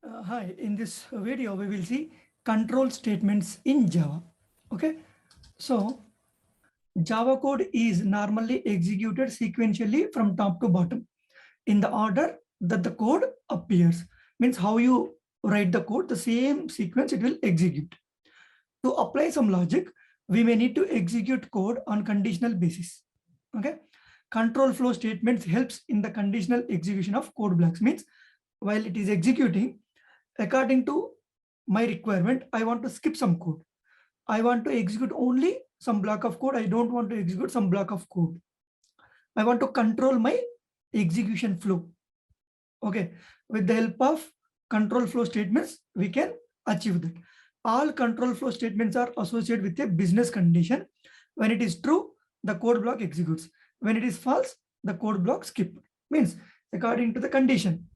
Hi, in this video, we will see control statements in Java. Okay, so Java code is normally executed sequentially from top to bottom in the order that the code appears. Means how you write the code, the same sequence it will execute. To apply some logic, we may need to execute code on conditional basis. Okay, control flow statements helps in the conditional execution of code blocks. Means while it is executing, according to my requirement, I want to skip some code. I want to execute only some block of code. I don't want to execute some block of code. I want to control my execution flow. Okay, with the help of control flow statements, we can achieve that. All control flow statements are associated with a business condition. When it is true, the code block executes. When it is false, the code block skip. Means according to the condition.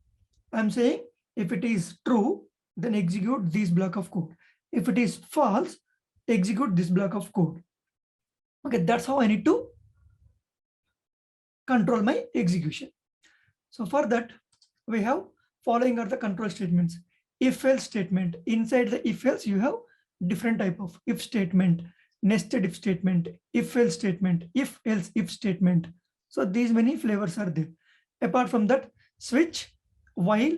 I'm saying if it is true, then execute this block of code. If it is false, execute this block of code. Okay, that's how I need to control my execution. So for that, we have following are the control statements. If else statement. Inside the if else, you have different type of if statement, nested if statement, if else statement, if else if statement. So these many flavors are there. Apart from that, switch, while,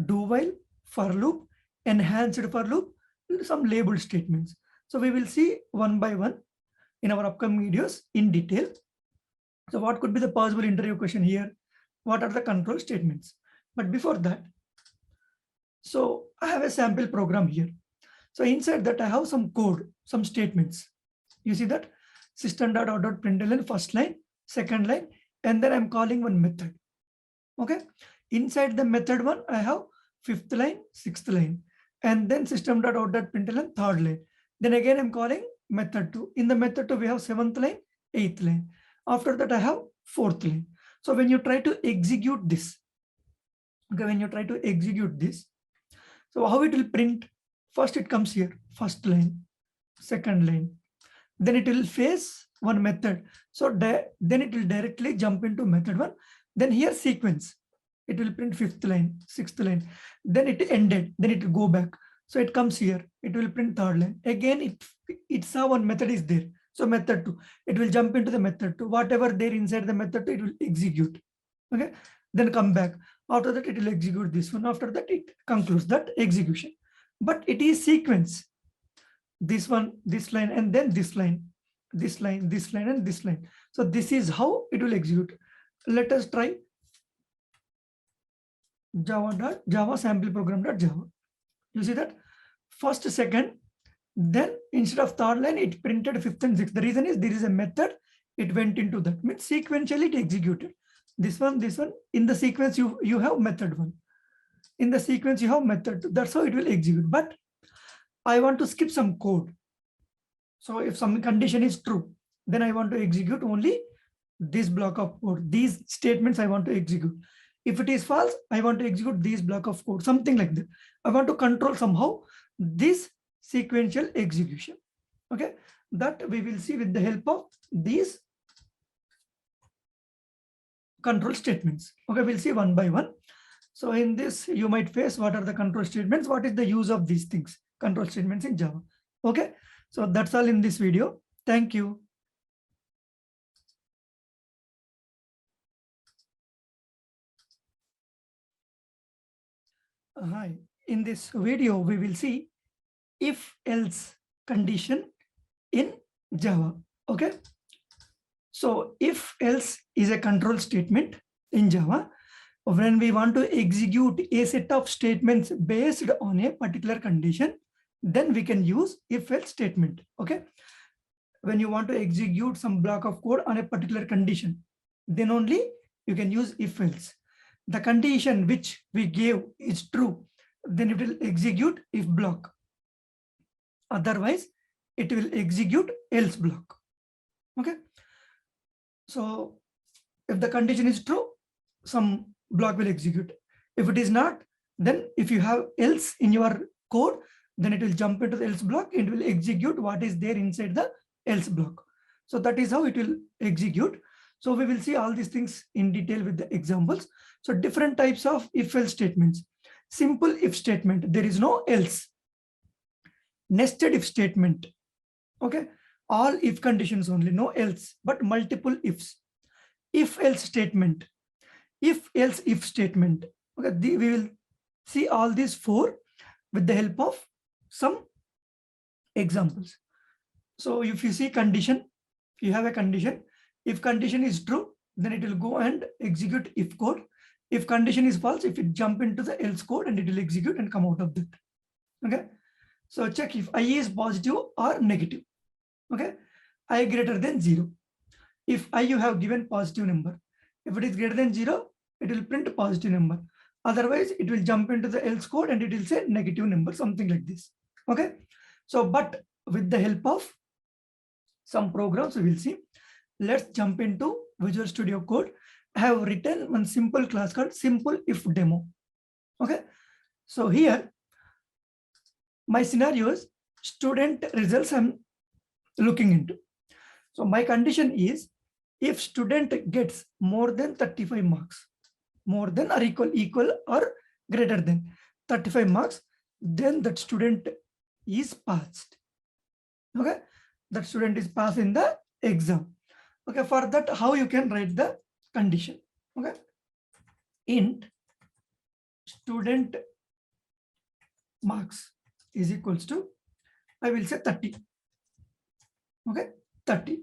do while, for loop, enhanced for loop, some labeled statements. So we will see one by one in our upcoming videos in detail. So what could be the possible interview question here? What are the control statements? But before that, so I have a sample program here. So inside that I have some code, some statements. You see that system.out.println first line, second line, and then I'm calling one method. Okay. Inside the method one, I have fifth line, sixth line, and then system.out.println third line. Then again, I'm calling method two. In the method two, we have seventh line, eighth line. After that, I have fourth line. So when you try to execute this, okay, when you try to execute this, so how it will print? First, it comes here, first line, second line. Then it will face one method. So then it will directly jump into method one. Then here sequence, it will print fifth line, sixth line. Then it ended. Then it will go back. So it comes here. It will print third line. Again, it saw one method is there. So method two, it will jump into the method two. Whatever there inside the method two, it will execute. Okay. Then come back. After that, it will execute this one. After that, it concludes that execution. But it is sequence. This one, this line, and then this line, this line, this line, and this line. So this is how it will execute. Let us try java sample program.java. You see that first, second, then instead of third line, it printed fifth and sixth. The reason is there is a method, it went into that. Means sequentially it executed. This one, in the sequence, you have method one. In the sequence, you have method two. That's how it will execute. But I want to skip some code. So if some condition is true, then I want to execute only this block of code. These statements I want to execute. If it is false, I want to execute this block of code, something like that. I want to control somehow this sequential execution. Okay, that we will see with the help of these control statements. Okay, we'll see one by one. So in this, you might face what are the control statements, what is the use of these things, control statements in Java. Okay, so that's all in this video. Thank you. Hi, in this video, we will see if else condition in Java. Okay, so if else is a control statement in Java. When we want to execute a set of statements based on a particular condition, then we can use if else statement. Okay, when you want to execute some block of code on a particular condition, then only you can use if else. The condition which we gave is true, then it will execute if block. Otherwise, it will execute else block. Okay, so if the condition is true, some block will execute. If it is not, then if you have else in your code, then it will jump into the else block and it will execute what is there inside the else block. So that is how it will execute. So we will see all these things in detail with the examples. So different types of if else statements. Simple if statement, there is no else. Nested if statement, okay, all if conditions only, no else, but multiple ifs. If else statement, if else if statement, okay, we will see all these four with the help of some examples. So if you see condition, you have a condition. If condition is true, then it will go and execute if code. If condition is false, if it jump into the else code and it will execute and come out of that. Okay. So check if I is positive or negative. Okay. I greater than 0. If I you have given positive number, if it is greater than 0, it will print positive number. Otherwise, it will jump into the else code and it will say negative number, something like this. Okay. So, but with the help of some programs, we will see. Let's jump into Visual Studio Code. I have written one simple class called simple if demo. Okay. So here, my scenario is student results I'm looking into. So my condition is if student gets more than 35 marks, more than or equal or greater than 35 marks, then that student is passed. Okay, that student is passed in the exam. Okay, for that, how you can write the condition? Okay, int student marks is equals to, I will say 30. Okay, 30.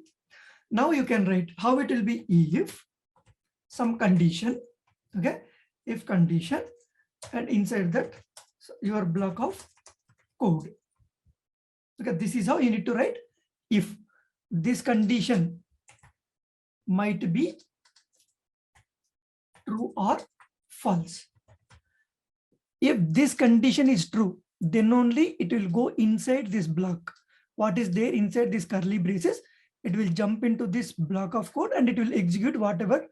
Now you can write how it will be if some condition. Okay, if condition, and inside that your block of code. Okay, this is how you need to write if this condition might be true or false. If this condition is true, then only it will go inside this block. What is there inside this curly braces? It will jump into this block of code and it will execute whatever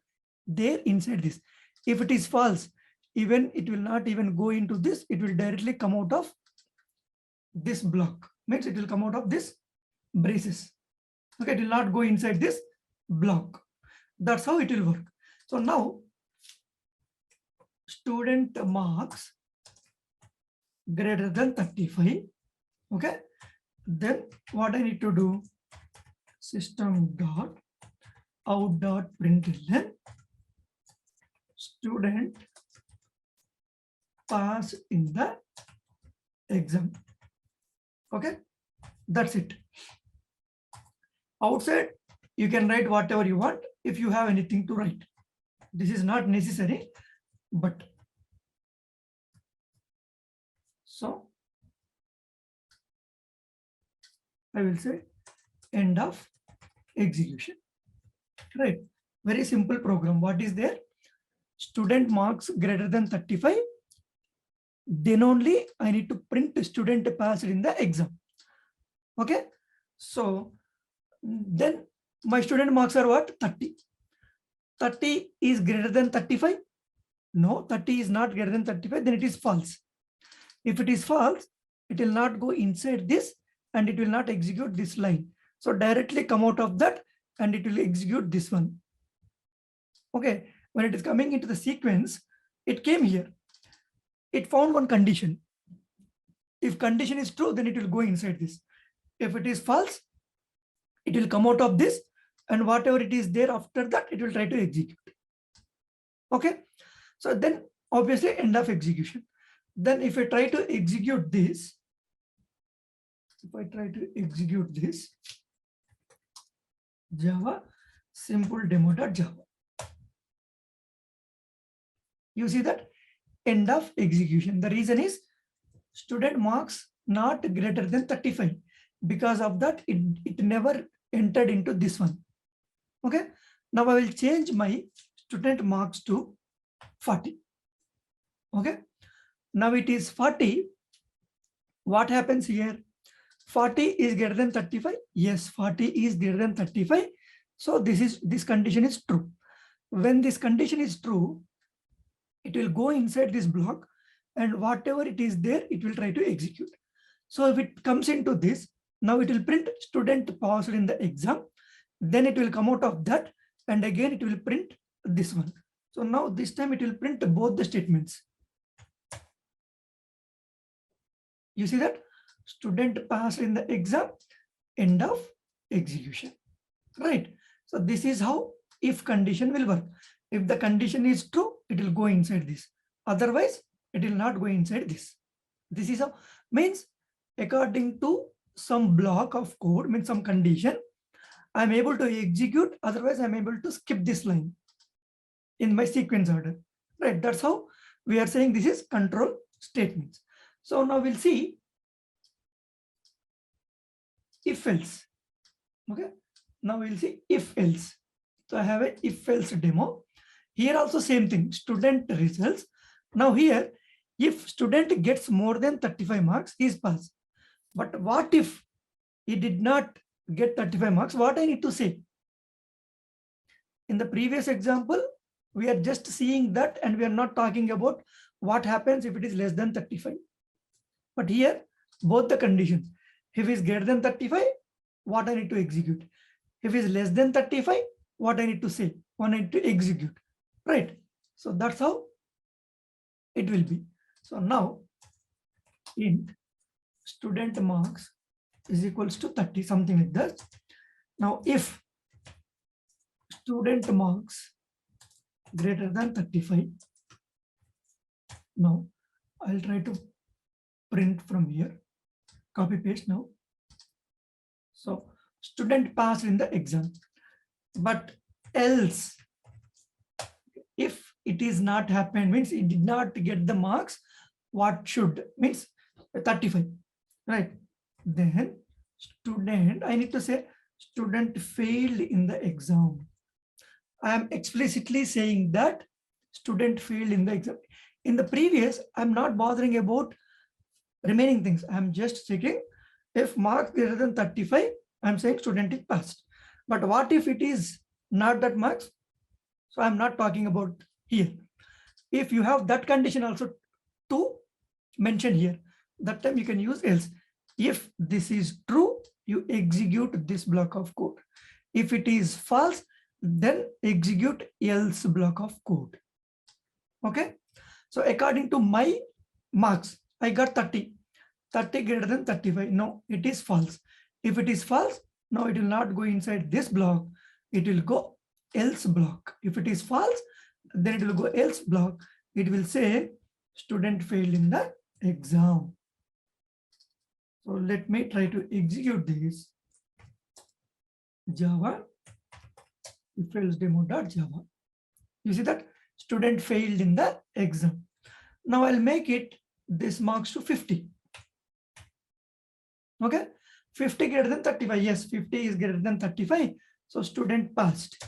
there inside this. If it is false, even it will not even go into this, it will directly come out of this block. Means it will come out of this braces. Okay, it will not go inside this block. That's how it will work. So now student marks greater than 35. Okay, then what I need to do? System dot out dot println student pass in the exam. Okay, that's it. Outside you can write whatever you want if you have anything to write. This is not necessary, but so I will say end of execution. Right, very simple program. What is there? Student marks greater than 35, then only I need to print student passed in the exam. Okay, so then my student marks are what? 30. 30 is greater than 35. No, 30 is not greater than 35, then it is false. If it is false, it will not go inside this and it will not execute this line. So directly come out of that and it will execute this one. Okay, when it is coming into the sequence, it came here. It found one condition. If condition is true, then it will go inside this. If it is false, it will come out of this and whatever it is there after that, it will try to execute. Okay, so then obviously end of execution. Then if I try to execute this, Java simple demo.java. You see that end of execution. The reason is student marks not greater than 35. Because of that, it never entered into this one. Okay. Now I will change my student marks to 40. Okay. Now it is 40. What happens here? 40 is greater than 35. Yes, 40 is greater than 35. So this condition is true. When this condition is true, it will go inside this block and whatever it is there, it will try to execute. So if it comes into this, now it will print student passed in the exam. Then it will come out of that and again it will print this one. So now this time it will print both the statements. You see that student passed in the exam, end of execution, right? So this is how if condition will work. If the condition is true, it will go inside this. Otherwise, it will not go inside this. This is how, means according to some block of code, means some condition, I'm able to execute, otherwise I'm able to skip this line in my sequence order, right? That's how we are saying this is control statements. So now we'll see if else. Okay, now we'll see if else. So I have a if else demo. Here also same thing, student results. Now here, if student gets more than 35 marks, he is passed. But what if he did not get 35 marks? What I need to say? In the previous example, we are just seeing that and we are not talking about what happens if it is less than 35. But here, both the conditions. If it is greater than 35, what I need to execute? If it is less than 35, what I need to say? What I need to execute, right? So that's how it will be. So now, int student marks is equals to 30, something like that. Now, if student marks greater than 35, now I'll try to print from here, copy paste now. So student passed in the exam, but else if it is not happened, means it did not get the marks, what should, means 35, right? Then student, I need to say student failed in the exam. I am explicitly saying that student failed in the exam. In the previous, I'm not bothering about remaining things. I'm just checking if marks greater than 35, I'm saying student is passed. But what if it is not that marks? So I'm not talking about here. If you have that condition also to mention here, that time you can use else. If this is true, you execute this block of code. If it is false, then execute else block of code. Okay. So according to my marks, I got 30. 30 greater than 35. No, it is false. If it is false, now it will not go inside this block. It will go else block. If it is false, then it will go else block. It will say student failed in the exam. So let me try to execute this. Java if else demo.java. You see that student failed in the exam. Now I'll make it this marks to 50. Okay, 50 greater than 35. Yes, 50 is greater than 35. So student passed.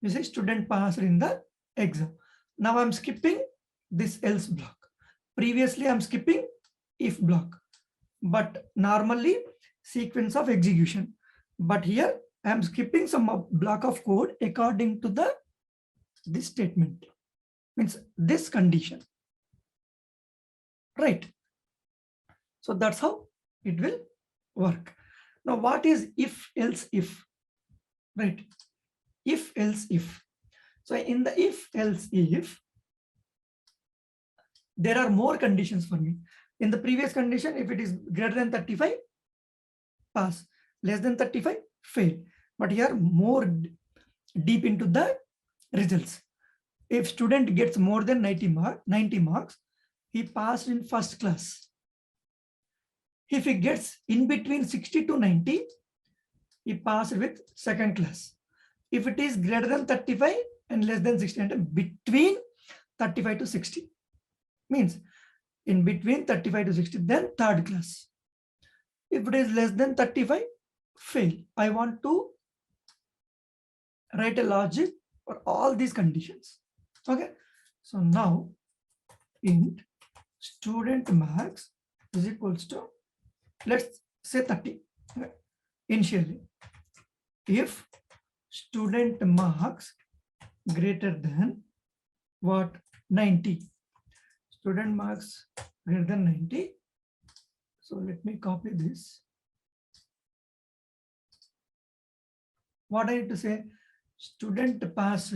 You see, student passed in the exam. Now I'm skipping this else block. Previously, I'm skipping if block, but normally sequence of execution. But here I'm skipping some block of code according to this statement, means this condition, right? So that's how it will work. Now, what is if else if, right? If else if. So in the if else if, there are more conditions for me. In the previous condition, if it is greater than 35, pass, less than 35, fail. But here more deep into the results. If student gets more than 90 marks, he passed in first class. If he gets in between 60 to 90, he passed with second class. If it is greater than 35 and less than 60, and between 35 to 60, means in between 35 to 60, then third class. If it is less than 35, fail. I want to write a logic for all these conditions. Okay. So now int student marks is equals to, let's say 30 initially. If student marks greater than what, 90, student marks greater than 90. So let me copy this. What I need to say, student passed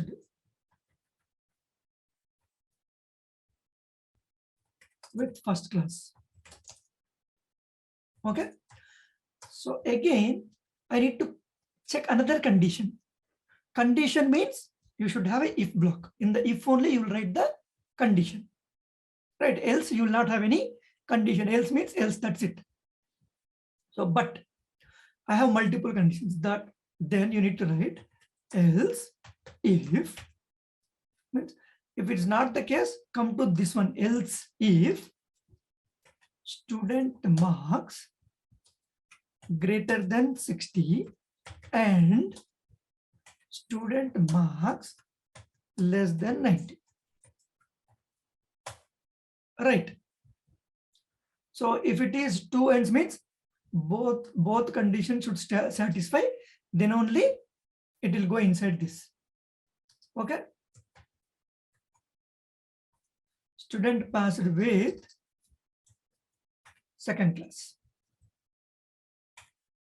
with first class. Okay. So again, I need to check another condition. Condition means you should have a if block. In the if only you will write the condition, right? Else you will not have any condition. Else means else, that's it. So, but I have multiple conditions, that then you need to write else if, means if it's not the case, come to this one, else if student marks greater than 60 and student marks less than 90. Right. So if it is two ends, means both conditions should satisfy, then only it will go inside this. Okay. Student passed with second class.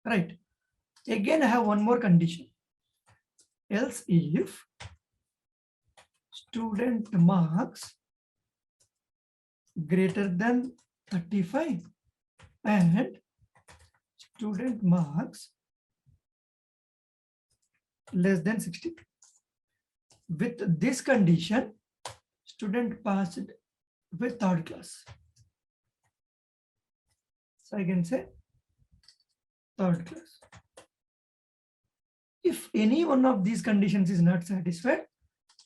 Right. Again, I have one more condition. Else if student marks greater than 35 and student marks less than 60. With this condition, student passed with third class. So I can say third class. If any one of these conditions is not satisfied,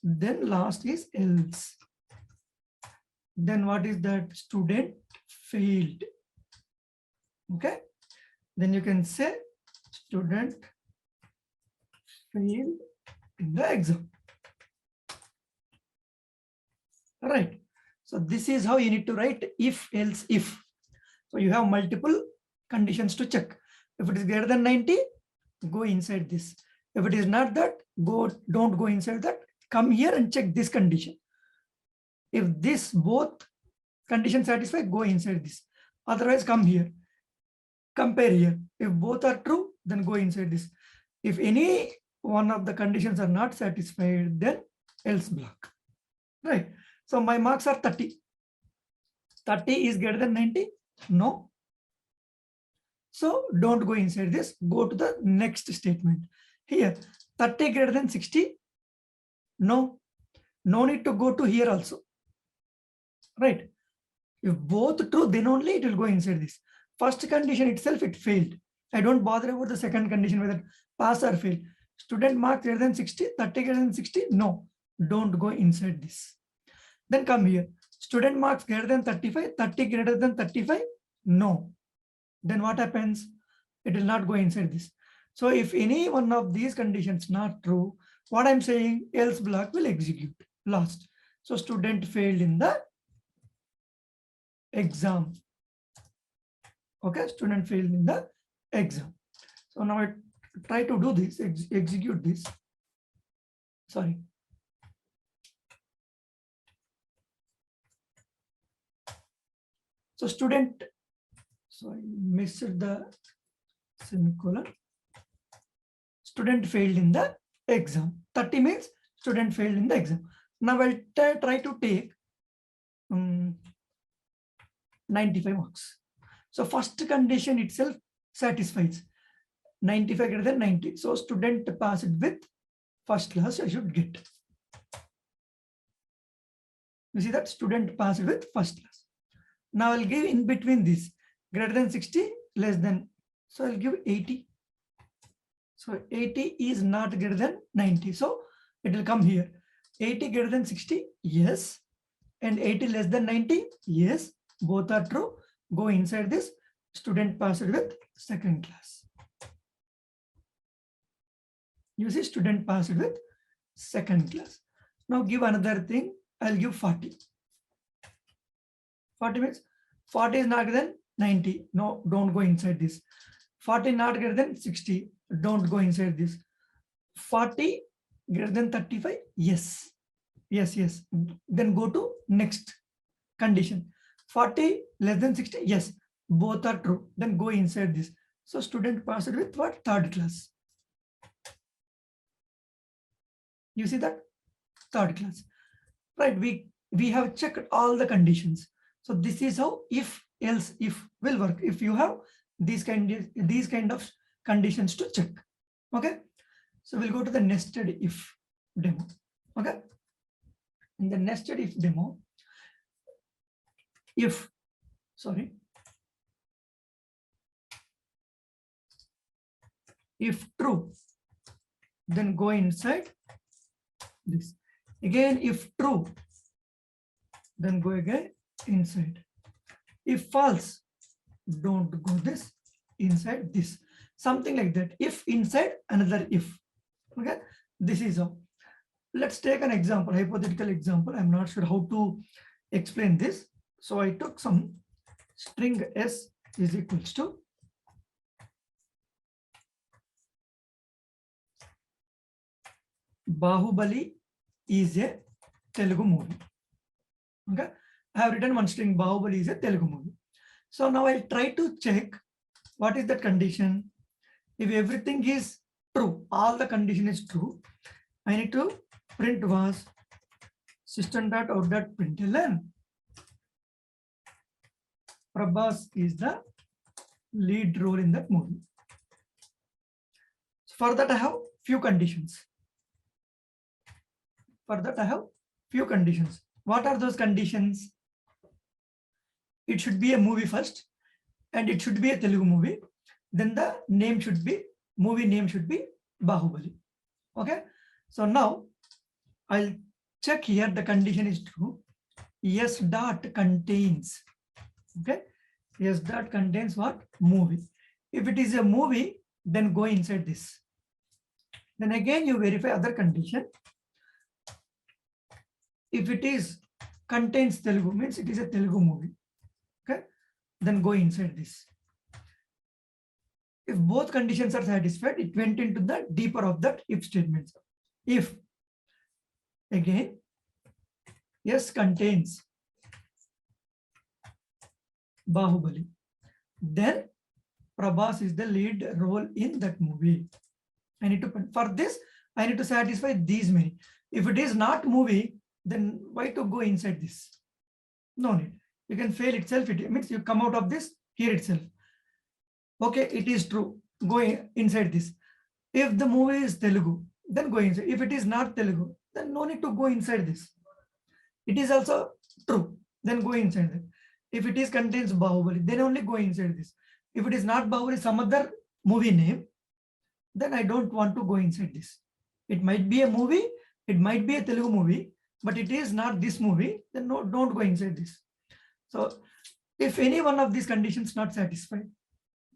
then last is else. Then what is that? Student failed. Okay. Then you can say student failed in the exam. All right. So this is how you need to write if, else, if. So you have multiple conditions to check. If it is greater than 90, go inside this. If it is not that, don't go inside that. Come here and check this condition. If this both conditions satisfy, go inside this. Otherwise, come here. Compare here. If both are true, then go inside this. If any one of the conditions are not satisfied, then else block. Right. So my marks are 30. 30 is greater than 90? No. So don't go inside this. Go to the next statement. Here, 30 greater than 60? No. No need to go to here also. Right. If both true, then only it will go inside this. First condition itself, it failed. I don't bother about the second condition, whether pass or fail. Student marks greater than 60, 30 greater than 60? No. Don't go inside this. Then come here. Student marks greater than 35, 30 greater than 35? No. Then what happens? It will not go inside this. So if any one of these conditions not true, what I'm saying, else block will execute last. So student failed in the exam. Okay, student failed in the exam. So now I try to do this, execute this. Sorry. So student, so I missed the semicolon. Student failed in the exam. 30 means student failed in the exam. Now I'll try to take 95 marks. So first condition itself satisfies 95 greater than 90. So student passed with first class, I should get. You see that student passed with first class. Now I'll give in between this greater than 60, less than. So I'll give 80. So 80 is not greater than 90. So it will come here. 80 greater than 60, yes. And 80 less than 90, yes. Both are true. Go inside this. Student passed with second class. You see, student passed with second class. Now give another thing. I'll give 40. 40 means 40 is not greater than 90. No, don't go inside this. 40 not greater than 60. Don't go inside this. 40 greater than 35. Yes. Yes, yes. Then go to next condition. 40 less than 60. Yes. Both are true. Then go inside this. So student passed with what? Third class. You see that? Third class. Right. We have checked all the conditions. So this is how if else if will work if you have these kind of conditions to check. Okay, so we'll go to the nested if demo. Okay, in the nested if demo, if true, then go inside this. Again, if true, then go again inside. If false, don't go this inside this. Something like that. If inside another if. Okay, this is how. Let's take an example, hypothetical example. I'm not sure how to explain this. So I took some string s is equals to Bahubali is a Telugu movie. Okay, I have written one string Bahubali is a Telugu movie. So now I'll try to check what is the condition. If everything is true, all the condition is true, I need to print was system.out.println Prabhas is the lead role in that movie. So for that I have few conditions. What are those conditions? It should be a movie first, and it should be a Telugu movie. Then the name should be, movie name should be Bahubali. Okay, so now I'll check here the condition is true. Yes dot contains. Okay, yes dot contains what? Movie. If it is a movie, then go inside this. Then again you verify other condition. If it is contains Telugu, means it is a Telugu movie. Okay, then go inside this. If both conditions are satisfied, it went into the deeper of that if statements. If again yes contains Bahubali, then Prabhas is the lead role in that movie. I need to, for this I need to satisfy these many. If it is not movie, then why to go inside this? No need. You can fail itself. It means you come out of this here itself. Okay, it is true. Go inside this. If the movie is Telugu, then go inside. If it is not Telugu, then no need to go inside this. It is also true. Then go inside that. If it is contains Bahubali, then only go inside this. If it is not Bahubali, some other movie name, then I don't want to go inside this. It might be a movie, it might be a Telugu movie, but it is not this movie, then no, don't go inside this. So if any one of these conditions not satisfied,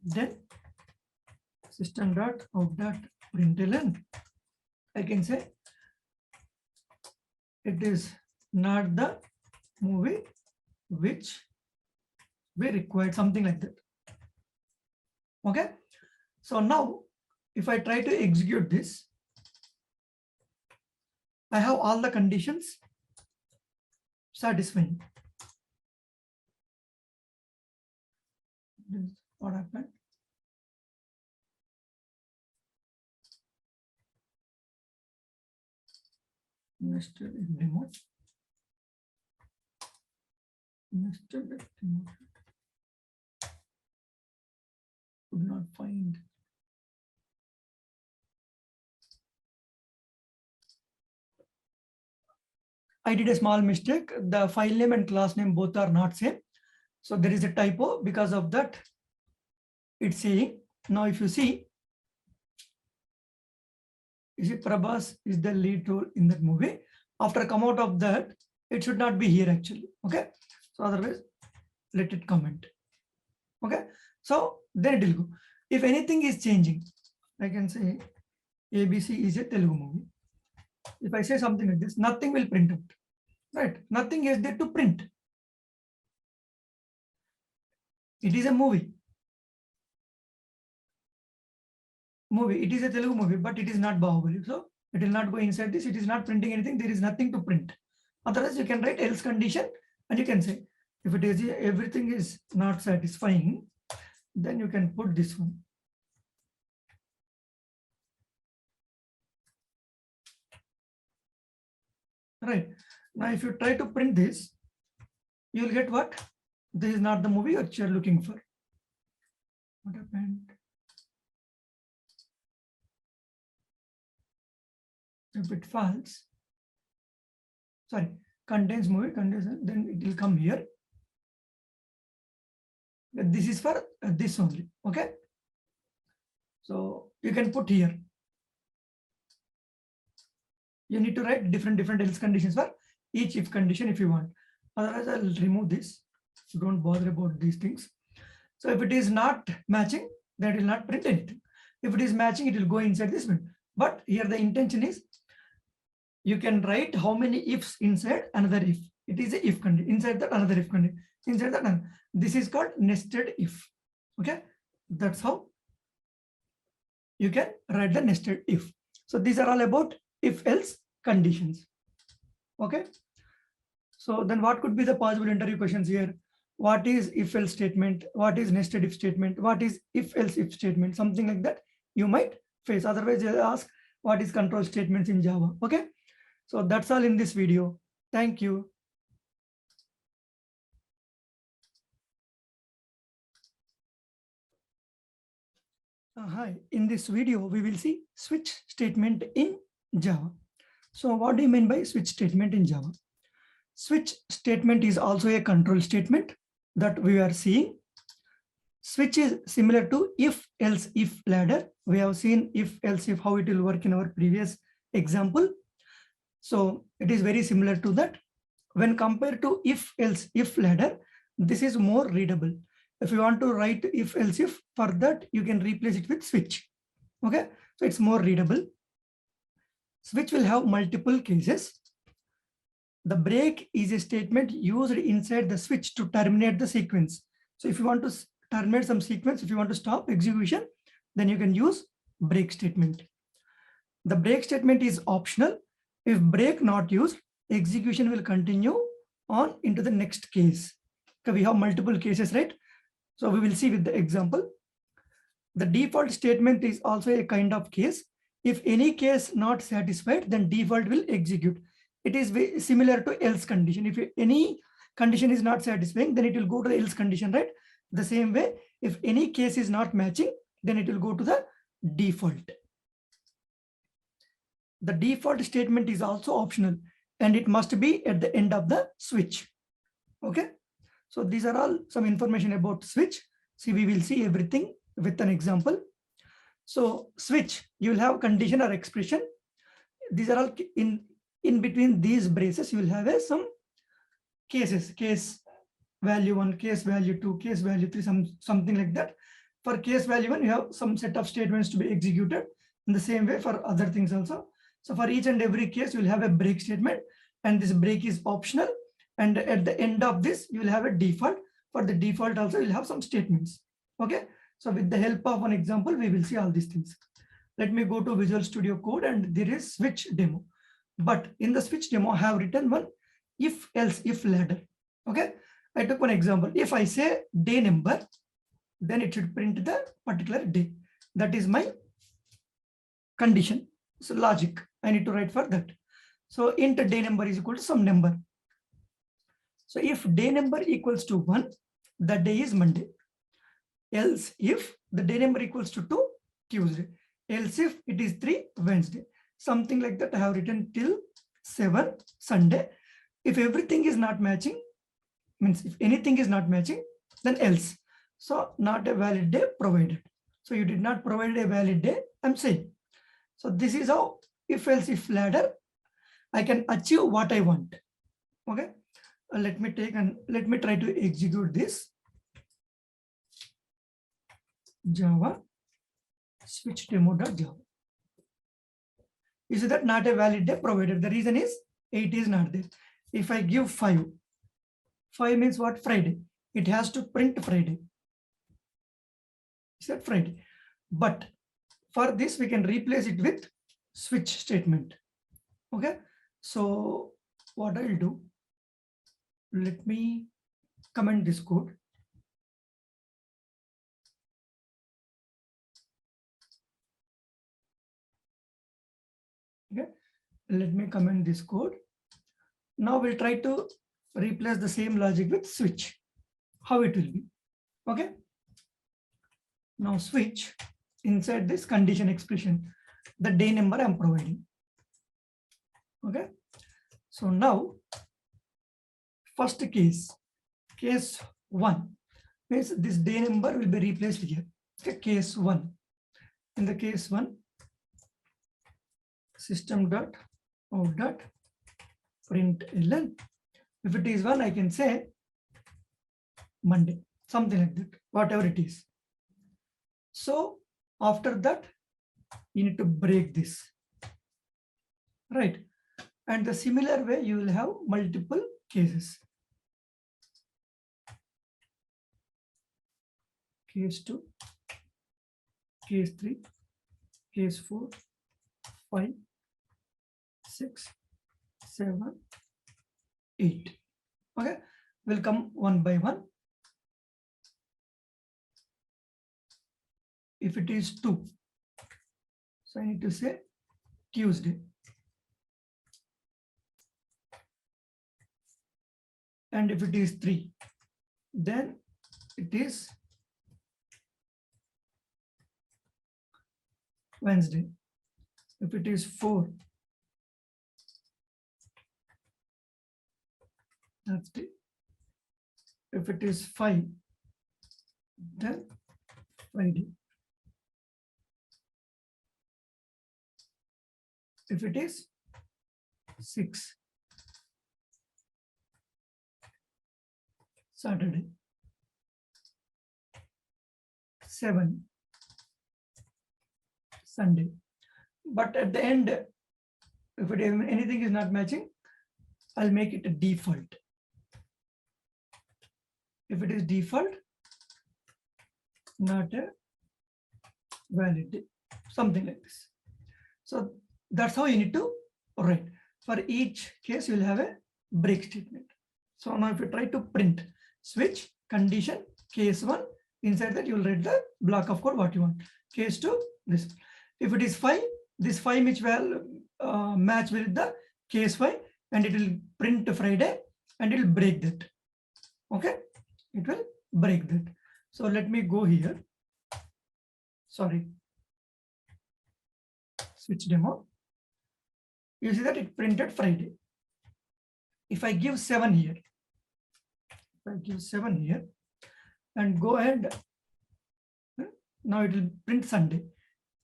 then system.out.println, I can say it is not the movie which we required, something like that. Okay, so now if I try to execute this, I have all the conditions satisfying. What happened? Nested demo. Nested demo. Could not find. I did a small mistake. The file name and class name both are not same. So there is a typo. Because of that, it's saying, now if you see, is it Prabhas is the lead role in that movie. After come out of that, it should not be here actually. Okay, so otherwise let it comment. Okay, so then it will go. If anything is changing, I can say ABC is a Telugu movie. If I say something like this, nothing will print out, right? Nothing is there to print. It is a movie. It is a Telugu movie, but it is not Bahubali. So it will not go inside this. It is not printing anything. There is nothing to print. Otherwise, you can write else condition and you can say, if it is everything is not satisfying, then you can put this one. Right. Now, if you try to print this, you will get what? This is not the movie which you're looking for. What happened? If it falls, sorry, contains movie, contains, then it will come here. This is for this only. Okay. So you can put here. You need to write different else conditions for each if condition if you want. Otherwise, I'll remove this. So don't bother about these things. So if it is not matching, that will not print anything. If it is matching, it will go inside this one. But here the intention is you can write how many ifs inside another if. It is a if condition. Inside that another if condition. Inside that this is called nested if. Okay, that's how you can write the nested if. So these are all about if else conditions. Okay. So then what could be the possible interview questions here? What is if else statement? What is nested if statement? What is if else if statement? Something like that you might face. Otherwise, you'll ask what is control statements in Java. Okay. So that's all in this video. Thank you. Hi, in this video, we will see switch statement in Java. So what do you mean by switch statement in Java? Switch statement is also a control statement that we are seeing. Switch is similar to if else if ladder. We have seen if else if how it will work in our previous example. So it is very similar to that. When compared to if else if ladder, this is more readable. If you want to write if else if, for that you can replace it with switch. Okay, so it's more readable. Switch will have multiple cases. The break is a statement used inside the switch to terminate the sequence. So if you want to terminate some sequence, if you want to stop execution, then you can use break statement. The break statement is optional. If break not used, execution will continue on into the next case. Okay, we have multiple cases, right? So we will see with the example. The default statement is also a kind of case. If any case not satisfied, then default will execute. It is very similar to else condition. If any condition is not satisfying, then it will go to the else condition, right? The same way, if any case is not matching, then it will go to the default. The default statement is also optional and it must be at the end of the switch. Okay. So these are all some information about switch. See, we will see everything with an example. So switch, you will have condition or expression. These are all in between these braces, you will have some cases, case value 1, case value 2, case value 3, something like that. For case value 1, you have some set of statements to be executed. In the same way for other things also. So for each and every case, you will have a break statement, and this break is optional. And at the end of this, you will have a default. For the default also, you'll have some statements. Okay. So with the help of one example, we will see all these things. Let me go to Visual Studio Code, and there is switch demo. But in the switch demo, I have written one if else if ladder. Okay. I took one example. If I say day number, then it should print the particular day. That is my condition. So logic, I need to write for that. So int day number is equal to some number. So if day number equals to 1, the day is Monday. Else if the day number equals to 2, Tuesday. Else if it is 3, Wednesday. Something like that I have written till 7, Sunday. If everything is not matching, means if anything is not matching, then else. So not a valid day provided. So you did not provide a valid day, I'm saying. So this is how if else if ladder, I can achieve what I want. Okay. Let me try to execute this. Java switch demo.java. You see that not a valid day provided. The reason is 8 is not there. If I give 5 means what? Friday. It has to print Friday. Is that Friday? But for this, we can replace it with switch statement. Okay. So what I'll do, let me comment this code. Okay. Let me comment this code. Now we'll try to replace the same logic with switch. how it will be. Okay. Now switch inside this condition expression, the day number I'm providing. Okay. So now first case 1 means this day number will be replaced here. Okay, case 1. In the case 1, system dot out dot println. If it is 1, I can say Monday, something like that, whatever it is. So after that, you need to break this, right? And the similar way, you will have multiple cases. Case 2, case 3, case 4, 5, 6, 7, 8. Okay, we'll come one by one. If it is 2, so I need to say Tuesday. And if it is 3, then it is Wednesday. If it is 4, Thursday. If it is 5, then Friday. If it is 6, Saturday. 7, Sunday. But at the end, if anything is not matching, I'll make it a default. If it is default, not a valid, something like this. So that's how you need to write. For each case, you will have a break statement. So now if you try to print switch condition case 1, inside that you will write the block of code what you want. Case 2, this. If it is 5, this 5 which will match with the case 5, and it will print Friday and it will break that. Okay, it will break that. So let me go here. Sorry. Switch demo. You see that it printed Friday. If I give 7 here, and go ahead, now it will print Sunday.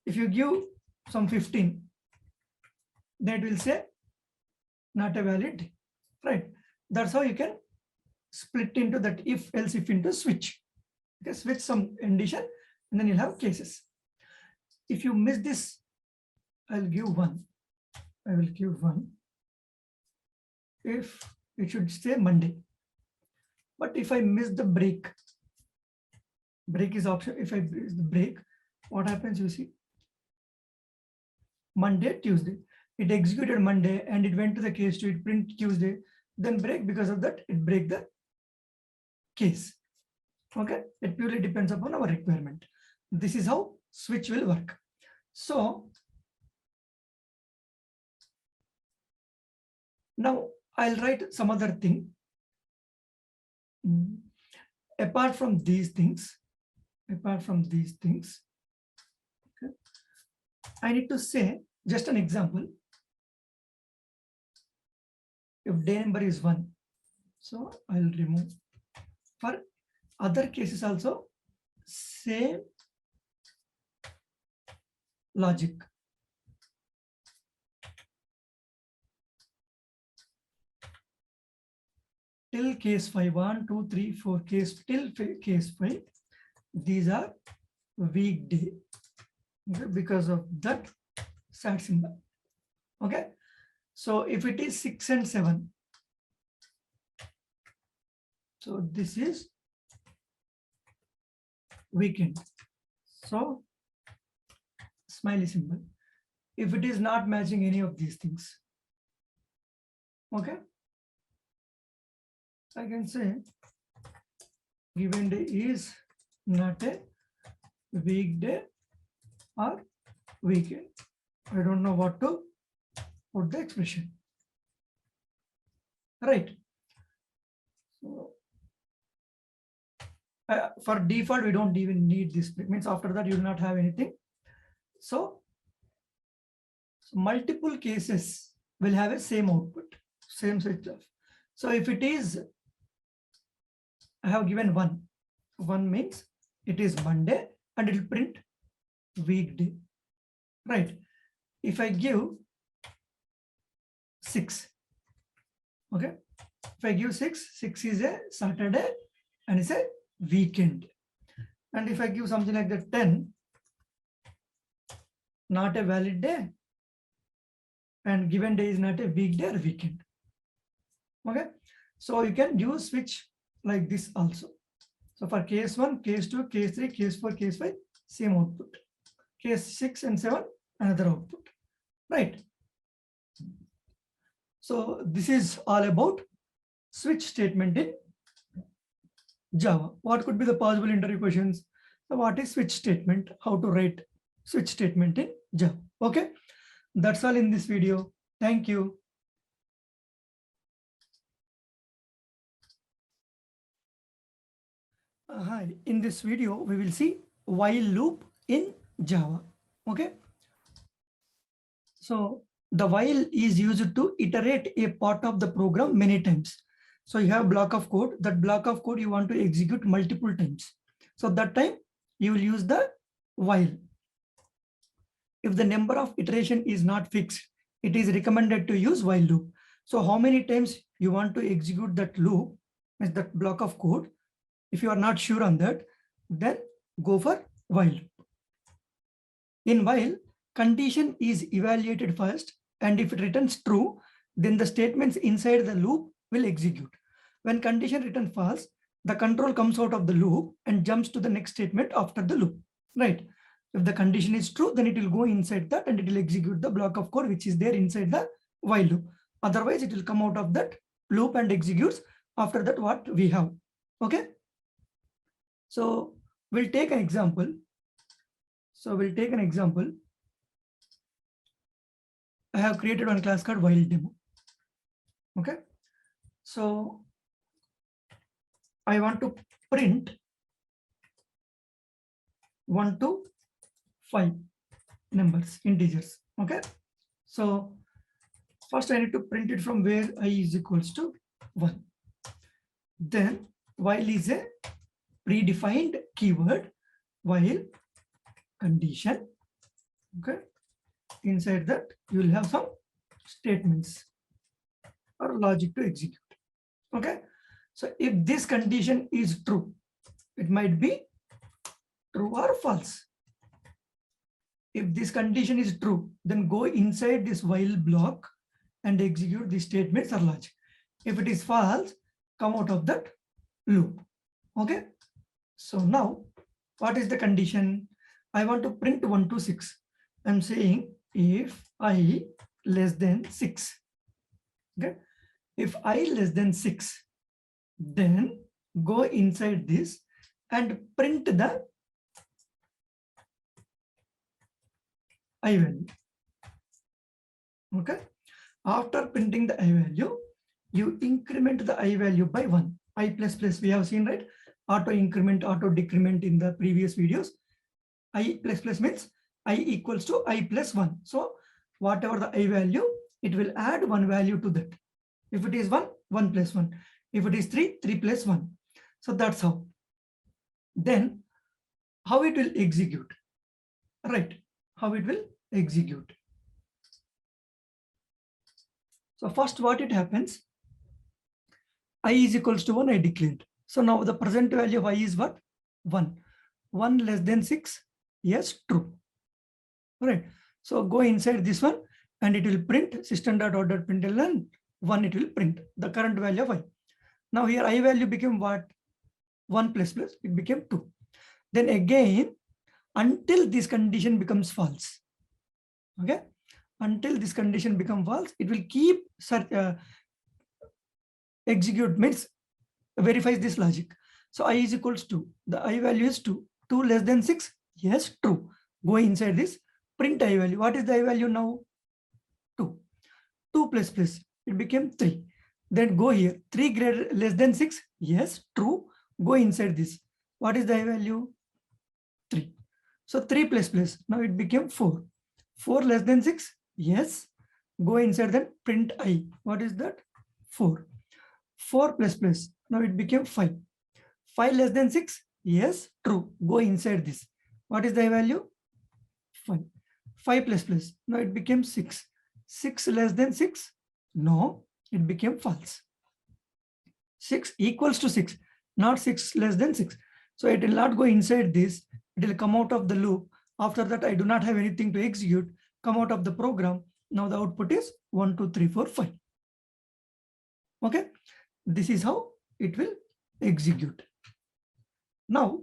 If you give some 15, then it will say not a valid, right? That's how you can split into that if else if into switch. Okay, switch some condition and then you'll have cases. If you miss this, I'll give 1. I will give 1. If it should say Monday. But if I miss the break is option. If I miss the break, what happens? You see, Monday, Tuesday. It executed Monday and it went to the case 2, it print Tuesday, then break. Because of that, it break the case. Okay, it purely depends upon our requirement. This is how switch will work. So now I'll write some other thing. Apart from these things, okay, I need to say just an example. If day number is 1, so I'll remove. For other cases also, same logic. Till case 5, 1, 2, 3, 4, case till case 5, these are weekday. Okay, because of that sat symbol. Okay, so if it is 6 and 7, so this is weekend. So smiley symbol. If it is not matching any of these things, okay, I can say given day is not a weekday or weekend. I don't know what to put the expression. Right. So For default, we don't even need this. It means after that, you will not have anything. So multiple cases will have a same output, same switch off. So if it is, I have given one means it is Monday and it will print weekday, right? If I give 6, okay, if I give 6 is a Saturday and it's a weekend. And if I give something like that 10, not a valid day, and given day is not a weekday or weekend. Okay, so you can use switch like this also. So for case 1, case 2, case 3, case 4, case 5, same output. Case 6 and 7, another output, right? So this is all about switch statement in Java. What could be the possible interview questions? So what is switch statement? How to write switch statement in Java? Okay, that's all in this video. Thank you. Hi, in this video, we will see while loop in Java. Okay. So the while is used to iterate a part of the program many times. So you have block of code, that block of code you want to execute multiple times. So that time you will use the while. If the number of iteration is not fixed, it is recommended to use while loop. So how many times you want to execute that loop, is that block of code. If you are not sure on that, then go for while. In while, condition is evaluated first, and if it returns true, then the statements inside the loop will execute. When condition returns false, the control comes out of the loop and jumps to the next statement after the loop, right? If the condition is true, then it will go inside that and it will execute the block of code which is there inside the while loop. Otherwise, it will come out of that loop and executes after that what we have. Okay. So we'll take an example. I have created one class called while demo. Okay. So I want to print 1 to 5 numbers, integers. Okay. So first I need to print it from where I is equals to 1. Then while is a predefined keyword, while condition. Okay. Inside that you will have some statements or logic to execute. Okay. So if this condition is true, it might be true or false. If this condition is true, then go inside this while block and execute the statements or logic. If it is false, come out of that loop. Okay. So now what is the condition? I want to print 1 to 6. I'm saying if I less than 6. Okay. If I less than 6, then go inside this and print the I value. Okay. After printing the I value, you increment the I value by 1. I plus plus we have seen, right? Auto increment, auto decrement in the previous videos. I plus plus means I equals to I plus 1. So whatever the I value, it will add 1 value to that. If it is 1, 1 plus 1. If it is 3, 3 plus 1. So that's how. Then how it will execute, right? How it will execute. So first what it happens, I is equals to 1, I declared. So now the present value of I is what? 1. 1 less than 6, yes, true. All right. So go inside this one and it will print system.out.println 1, it will print the current value of I. Now here I value became what? 1 plus plus, it became 2. Then again, until this condition becomes false. Okay. Until this condition becomes false, it will keep execute means verifies this logic. So I is equals to, the I value is 2. 2 less than 6, yes, true. Go inside this, print I value. What is the I value now? 2. 2 plus plus, it became 3. Then go here, 3 greater less than 6, yes, true. Go inside this. What is the I value? 3. So 3 plus plus. Now it became 4. 4 less than 6? Yes. Go inside that, print I. What is that? 4. 4 plus plus. Now it became 5. 5 less than 6? Yes. True. Go inside this. What is the I value? 5. 5 plus plus. Now it became 6. 6 less than 6? No. It became false. 6 equals to 6. Not 6 less than 6. So it will not go inside this. It will come out of the loop. After that, I do not have anything to execute. Come out of the program. Now the output is 1, 2, 3, 4, 5. Okay. This is how it will execute. Now,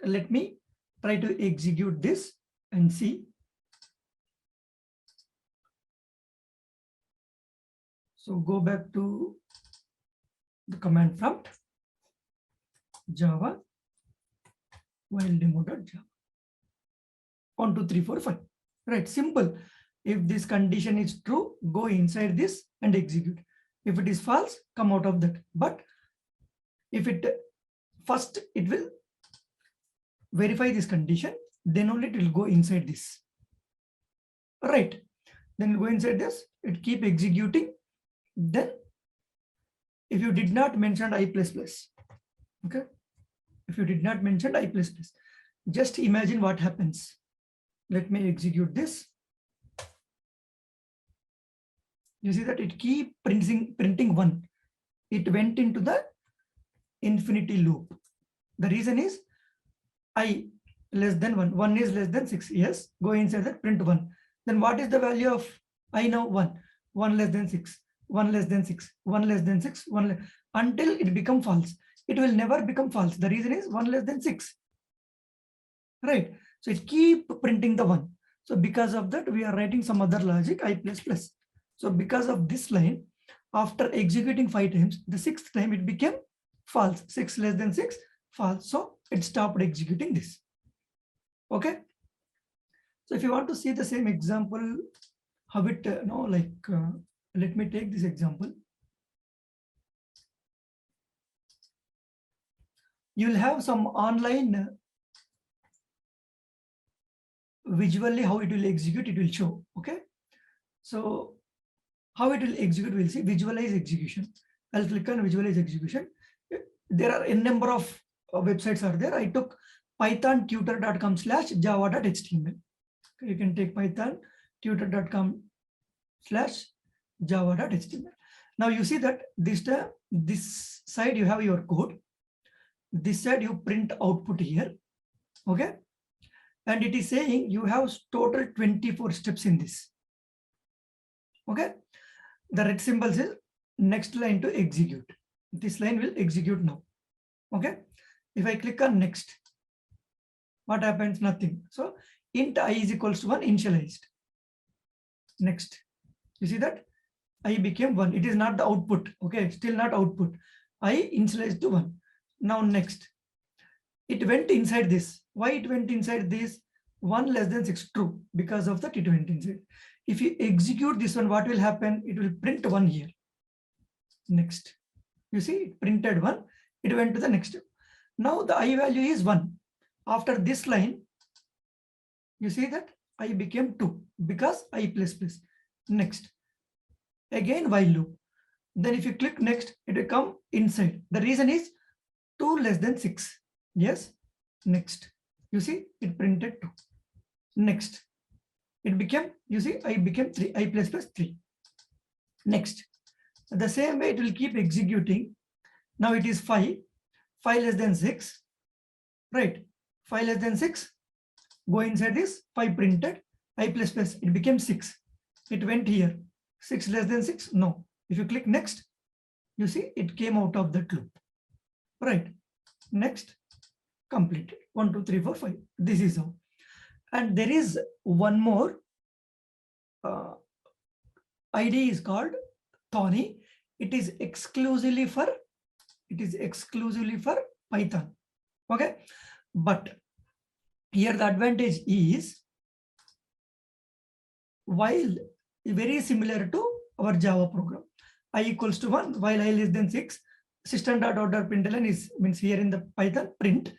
let me try to execute this and see. So go back to the command prompt, Java while demo.java. 1, 2, 3, 4, 5. Right, simple. If this condition is true, go inside this and execute. If it is false, come out of that. But if it first, it will verify this condition, then only it will go inside this. Right. Then go inside this, it keep executing. Then if you did not mention I++, okay, if you did not mention I++, just imagine what happens. Let me execute this. You see that it keep printing 1. It went into the infinity loop. The reason is I less than 1. 1 is less than 6. Yes, go inside that, print 1. Then what is the value of I now? 1. 1 less than 6. 1 less than 6. 1 less than 6. Until it become false. It will never become false. The reason is 1 less than 6. Right. So it keep printing the 1. So because of that, we are writing some other logic I++. So because of this line, after executing 5 times, the 6th time it became false. 6 less than 6, false. So it stopped executing this. Okay. So if you want to see the same example, how it, let me take this example. You'll have some online visually how it will execute, it will show. Okay. So how it will execute, we'll see. Visualize execution. I'll click on visualize execution. There are a number of websites are there. I took pythontutor.com/java.html. You can take pythontutor.com/java.html. Now you see that this side you have your code. This side you print output here. Okay. And it is saying you have total 24 steps in this. Okay. The red symbol says next line to execute. This line will execute now. Okay. If I click on next, what happens? Nothing. So int I is equals to 1 initialized. Next. You see that I became 1. It is not the output. Okay. Still not output. I initialized to 1. Now next. It went inside this. Why it went inside this? 1 less than 6, true. Because of that it went inside. If you execute this one, what will happen? It will print 1 here. Next. You see, it printed 1. It went to the next. Now the I value is 1. After this line, you see that I became 2 because I++. Next. Again while loop. Then if you click next, it will come inside. The reason is 2 less than 6. Yes. Next. You see, it printed 2. Next. It became, you see, I became 3, I++ 3. Next. The same way it will keep executing. Now it is 5. 5 less than 6. Right. 5 less than 6. Go inside this. 5 printed. I++. It became 6. It went here. 6 less than 6. No. If you click next, you see it came out of that loop. Right. Next. Completed. 1, 2, 3, 4, 5. This is how. And there is one more. ID is called Thorny. It is exclusively for Python. Okay. But here the advantage is, while very similar to our Java program, I equals to 1, while I less than 6, system.out.println is means here in the Python print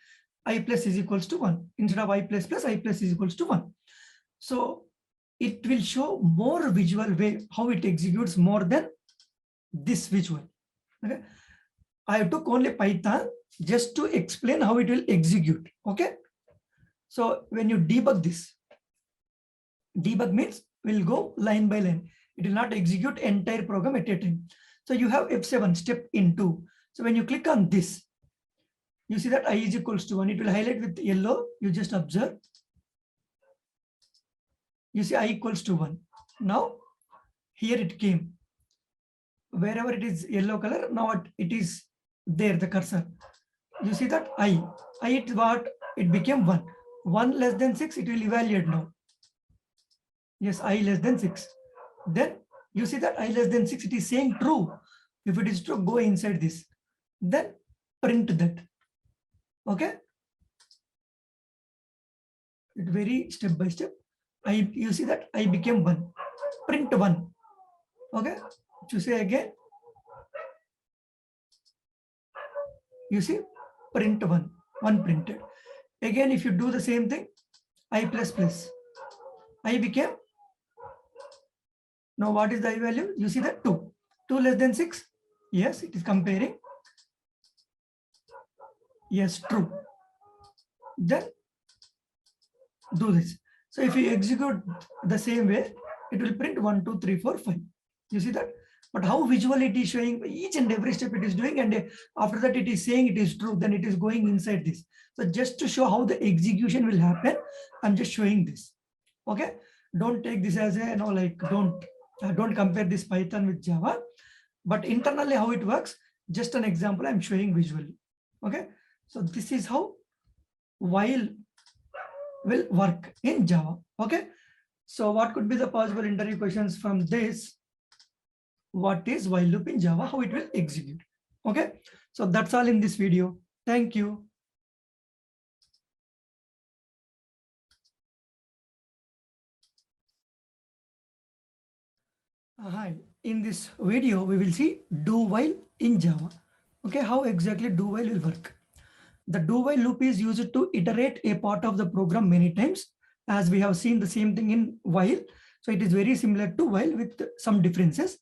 I plus is equals to 1 instead of I plus plus I plus is equals to 1. So it will show more visual way how it executes more than this visual. Okay, I took only Python just to explain how it will execute. Okay, so when you debug this, debug means we'll go line by line. It will not execute entire program at a time. So you have F7 step into. So when you click on this, you see that I is equals to 1. It will highlight with yellow. You just observe. You see I equals to 1. Now here it came. Wherever it is yellow color, now it is there, the cursor. You see that I it what? It became 1. 1 less than 6, it will evaluate now. Yes, I less than 6. Then you see that I less than 6, it is saying true. If it is true, go inside this. Then print that. Okay. It very step by step. You see that I became 1. Print 1. Okay. To say again. You see print 1. 1 printed. Again, if you do the same thing, I plus plus. I became. Now what is the I value? You see that 2. 2 less than 6. Yes, it is comparing. Yes, true. Then do this. So if you execute the same way, it will print 1, 2, 3, 4, 5. You see that? But how visually it is showing each and every step it is doing, and after that it is saying it is true, then it is going inside this. So just to show how the execution will happen, I'm just showing this. Okay. Don't take this as a, don't compare this Python with Java, but internally how it works, just an example I'm showing visually. Okay. So this is how while will work in Java. Okay. So what could be the possible interview questions from this? What is while loop in Java, how it will execute. Okay. So that's all in this video. Thank you. Hi, in this video, we will see do while in Java. Okay. How exactly do while will work. The do while loop is used to iterate a part of the program many times, as we have seen the same thing in while. So it is very similar to while with some differences.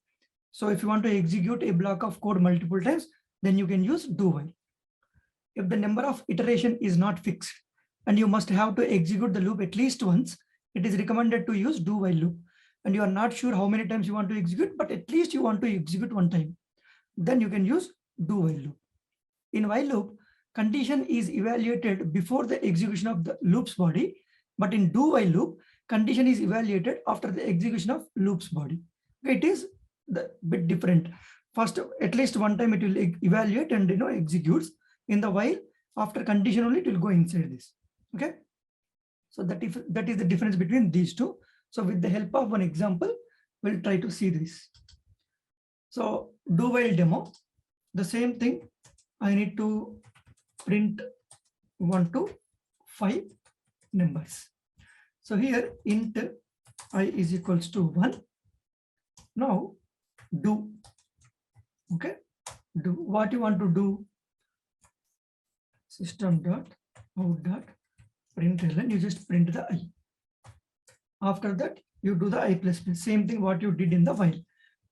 So if you want to execute a block of code multiple times, then you can use do while. If the number of iteration is not fixed and you must have to execute the loop at least once, it is recommended to use do while loop. And you are not sure how many times you want to execute, but at least you want to execute one time. Then you can use do while loop. In while loop, condition is evaluated before the execution of the loop's body, but in do while loop, condition is evaluated after the execution of loop's body. It is the bit different. First, at least one time it will evaluate and executes. In the while, after condition only, it will go inside this. Okay. So that is the difference between these two. So with the help of one example, we'll try to see this. So do while demo, the same thing. I need to print 1 to 5 numbers. So here int I is equals to 1. Now do. Okay. Do what you want to do. System.out.println. You just print the I. After that, you do the I plus plus. Same thing what you did in the while.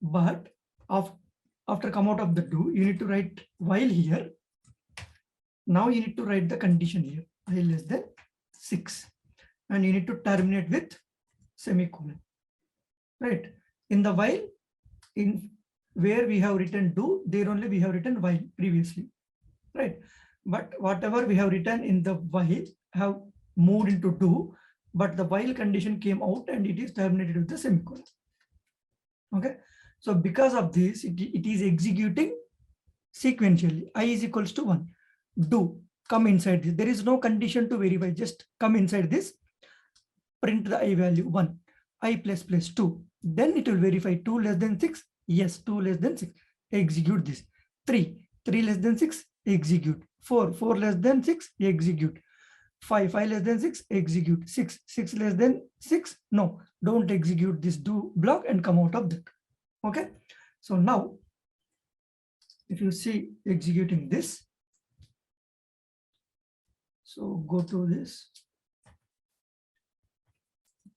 But after come out of the do, you need to write while here. Now you need to write the condition here. I less than 6. And you need to terminate with semicolon. Right. In the while, in where we have written do, there only we have written while previously. Right. But whatever we have written in the while have moved into do, but the while condition came out and it is terminated with the semicolon. Okay. So because of this, it is executing sequentially. I is equals to 1. Do come inside this. There is no condition to verify. Just come inside this. Print the I value 1. I plus plus 2. Then it will verify 2 less than 6. Yes, 2 less than 6. Execute this. 3. 3 less than 6. Execute. 4. 4 less than 6. Execute. 5. 5 less than 6. Execute. 6. 6 less than 6. No, don't execute this do block and come out of that. Okay. So now if you see executing this, so go to this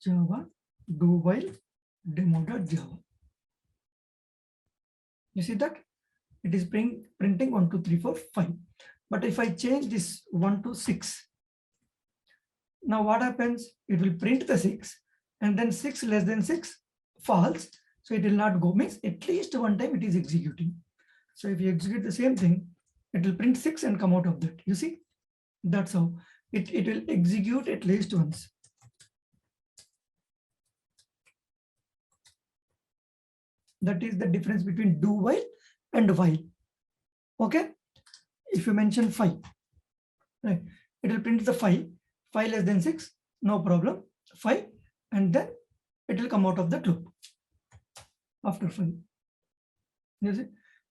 Java do while demo.java. You see that it is printing 1, 2, 3, 4, 5. But if I change this 1 to 6, now what happens? It will print the 6 and then 6 less than 6 false. So it will not go, means at least one time it is executing. So if you execute the same thing, it will print 6 and come out of that. You see, that's how it will execute at least once. That is the difference between do while and while. Okay, if you mention 5, right, it will print the 5 less than 6, no problem, 5, and then it will come out of that loop after 5. You see,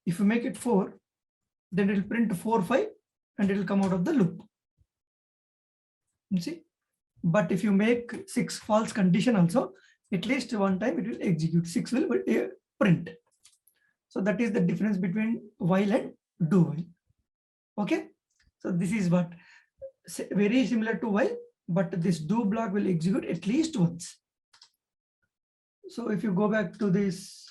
if you make it 4, then it will print 4, 5, and it will come out of the loop. You see, but if you make 6 false condition also, at least one time it will execute, 6 will print. So that is the difference between while and do while. Okay, so this is what very similar to while, but this do block will execute at least once. So if you go back to this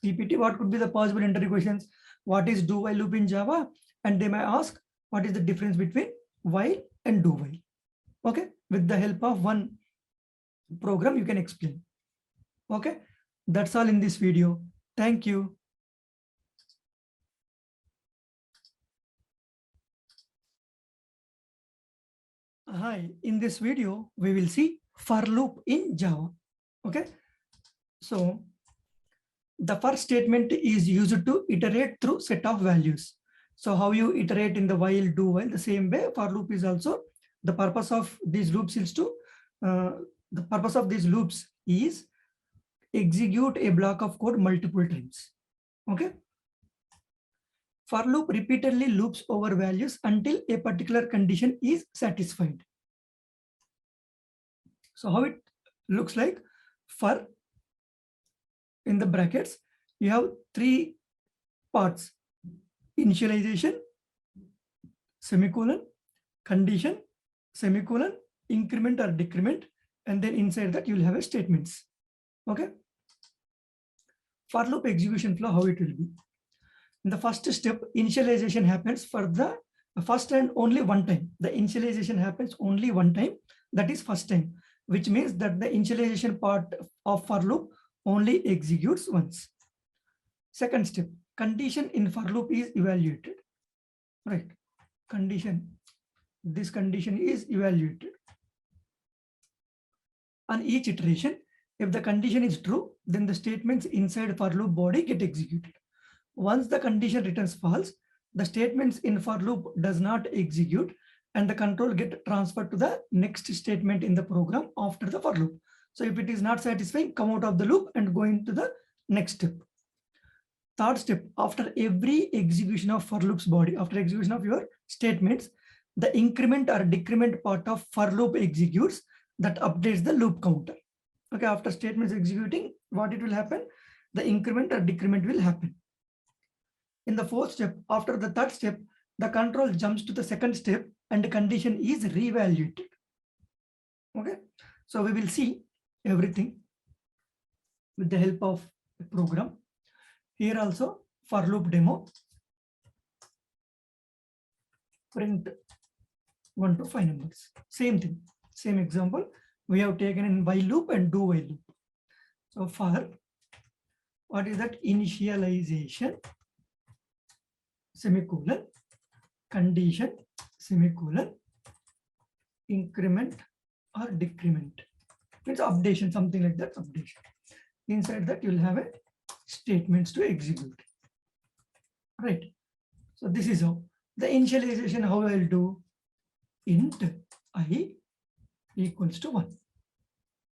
PPT, what could be the possible interview questions? What is do while loop in Java? And they may ask, what is the difference between while and do while? Okay, with the help of one program, you can explain. Okay, that's all in this video. Thank you. Hi, in this video, we will see for loop in Java. Okay, so the first statement is used to iterate through set of values. So how you iterate in the while, do while, the same way for loop is also. The purpose of these loops is to execute a block of code multiple times. Okay, for loop repeatedly loops over values until a particular condition is satisfied. So how it looks like, for in the brackets, you have 3 parts: initialization, semicolon, condition, semicolon, increment or decrement, and then inside that you will have a statements. Okay, for loop execution flow, how it will be. In the first step, initialization happens for the first and only one time. The initialization happens only one time, that is first time, which means that the initialization part of for loop only executes once. Second step, condition in for loop is evaluated. Right, condition, this condition is evaluated. On each iteration, if the condition is true, then the statements inside for loop body get executed. Once the condition returns false, the statements in for loop does not execute, and the control get transferred to the next statement in the program after the for loop. So if it is not satisfying, come out of the loop and go into the next step. Third step, after every execution of for loops body, after execution of your statements, the increment or decrement part of for loop executes, that updates the loop counter. Okay, after statements executing, what it will happen? The increment or decrement will happen. In the fourth step, after the third step, the control jumps to the second step and the condition is reevaluated. Okay, so we will see everything with the help of the program. Here also for loop demo, print 1 to 5 numbers. Same thing, same example we have taken in while loop and do while loop. So for what is that? Initialization, semicolon, condition, semicolon, increment or decrement, means updation, something like that, updation. Inside that you will have a statements to execute. Right, so this is how the initialization, how I will do, int I equals to 1.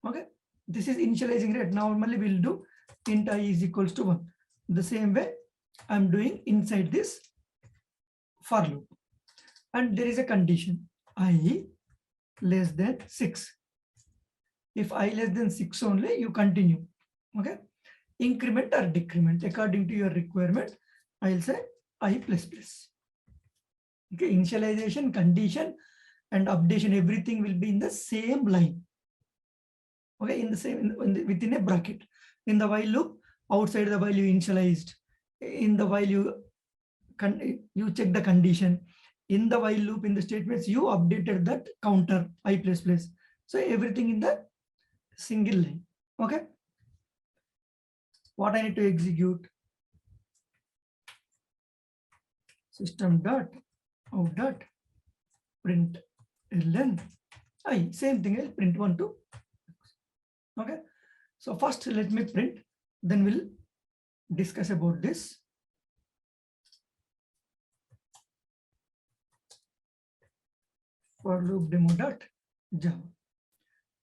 Okay, this is initializing rate. Normally we'll do int I is equals to 1. The same way I'm doing inside this for loop, and there is a condition I less than 6. If I less than 6 only, you continue. Okay, increment or decrement according to your requirement. I'll say I++. Okay, initialization, condition, and updation, everything will be in the same line. Okay, in the same within a bracket. In the while loop, outside the while you initialized. In the while you check the condition. In the while loop, in the statements, you updated that counter I++. So everything in the single line. Okay. What I need to execute? System dot out dot print ln I. Same thing. I'll print 1 2. Okay. So first let me print. Then we'll discuss about this. For loop demo dot Java.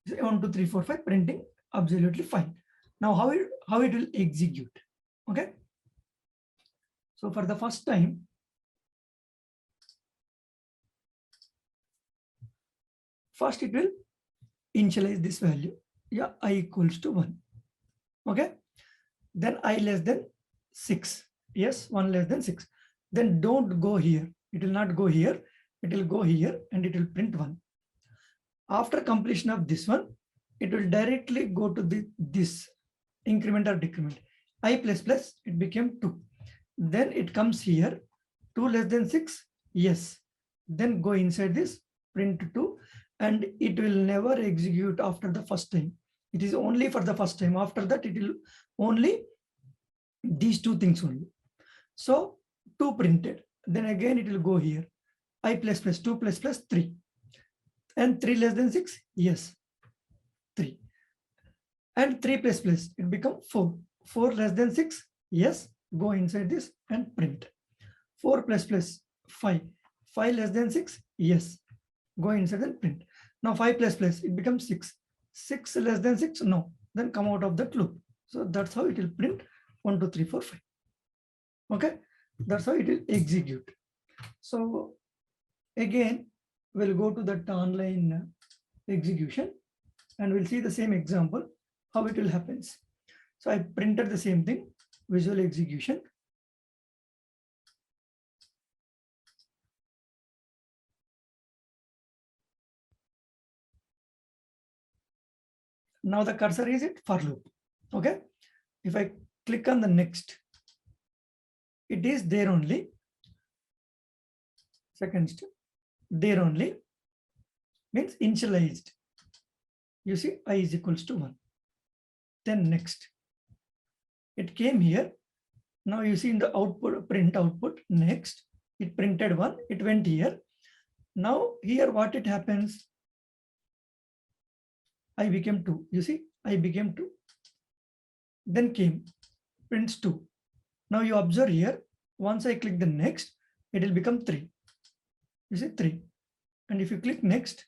1 2 3 4 5 printing absolutely fine. Now how it will execute? Okay. So for the first time, first it will initialize this value. Yeah, I equals to 1. Okay. Then I less than 6. Yes, 1 less than 6. Then don't go here. It will not go here. It will go here and it will print 1. After completion of this one, it will directly go to this increment or decrement. I++, it became 2. Then it comes here, 2 less than 6, yes. Then go inside this, print 2, and it will never execute after the first time. It is only for the first time. After that, it will only these two things only. So 2 printed. Then again it will go here. I++, 2 plus 3. And 3 less than 6, yes, 3. And 3 plus it become 4. 4 less than 6, yes, go inside this and print. 4 plus 5. 5 less than 6, yes, go inside and print. Now 5 plus it becomes 6. 6 less than 6, no, then come out of that loop. So that's how it will print 1 2 3 4 5. Okay, that's how it will execute. So again, we'll go to that online execution and we'll see the same example, how it will happen. So I printed the same thing, visual execution. Now the cursor is it for loop. Okay. If I click on the next, it is there only. Second step, there only means initialized. You see, I is equals to 1. Then next, it came here. Now you see in the output, print output, next, it printed 1, it went here. Now here what it happens, I became 2. You see, I became 2. Then came, prints 2. Now you observe here, once I click the next, it will become 3. You see 3. And if you click next,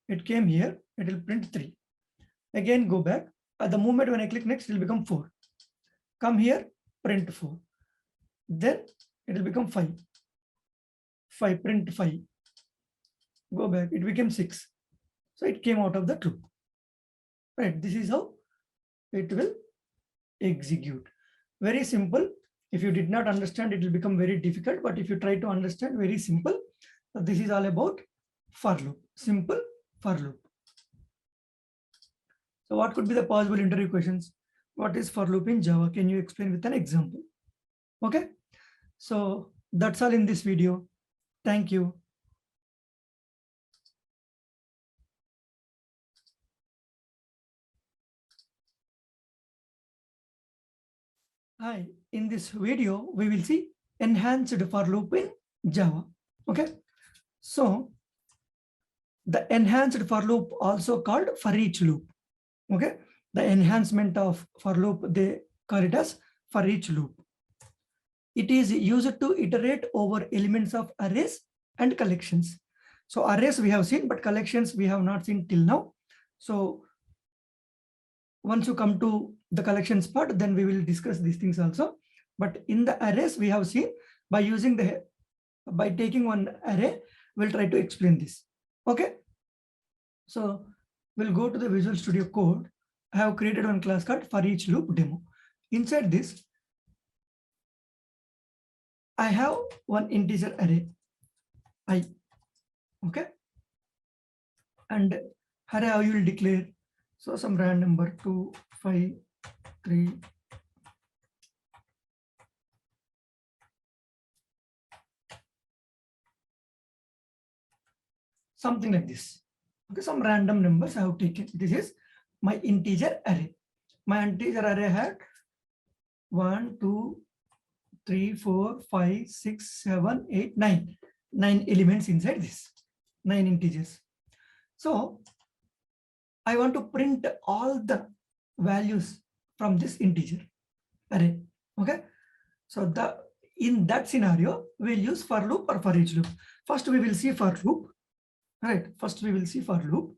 it came here, it will print 3. Again, go back. At the moment when I click next, it will become 4. Come here, print 4. Then it will become 5. 5, print 5. Go back, it became 6. So it came out of the loop. Right, this is how it will execute. Very simple. If you did not understand, it will become very difficult. But if you try to understand, very simple. This is all about for loop. Simple for loop. So what could be the possible interview questions? What is for loop in Java? Can you explain with an example? Okay. So that's all in this video. Thank you. Hi, in this video, we will see enhanced for loop in Java. Okay. So the enhanced for loop, also called for each loop. Okay. The enhancement of for loop, they call it as for each loop. It is used to iterate over elements of arrays and collections. So arrays we have seen, but collections we have not seen till now. So once you come to the collections part, then we will discuss these things also. But in the arrays we have seen, by taking one array, we'll try to explain this. Okay. So we'll go to the Visual Studio Code. I have created one class called for each loop demo. inside this, I have one integer array I. Okay, and array how you will declare. So some random number 2, 5, 3. Something like this. Okay, some random numbers I have taken. This is my integer array. My integer array had 1, 2, 3, 4, 5, 6, 7, 8, 9. 9 elements inside this. 9 integers. So I want to print all the values from this integer array. Okay. So in that scenario, we'll use for loop or for each loop. First, we will see for loop. Right. First, we will see for loop.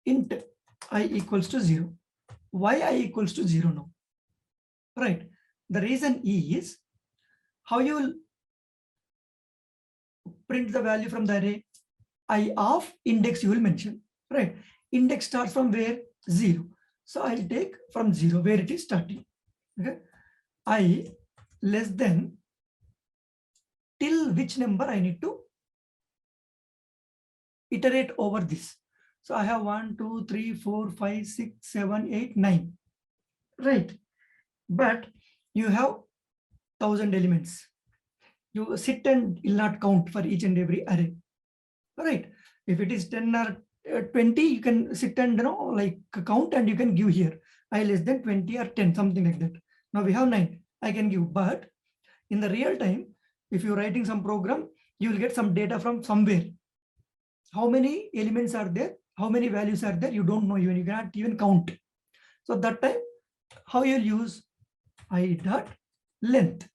Int I equals to 0. Why I equals to 0 now? Right. The reason is how you will print the value from the array. I of index you will mention. Right. Index starts from where? 0. So I'll take from 0 where it is starting. Okay. I less than till which number I need to iterate over this. So I have 1, 2, 3, 4, 5, 6, 7, 8, 9. Right. But you have 1000 elements. You sit and will not count for each and every array. Right. If it is 10 or 20, you can sit and like count and you can give here. I less than 20 or 10, something like that. Now we have 9. I can give, but in the real time, if you're writing some program, you will get some data from somewhere. How many elements are there? How many values are there? You don't know even. You cannot even count. So that time, how you'll use I dot length.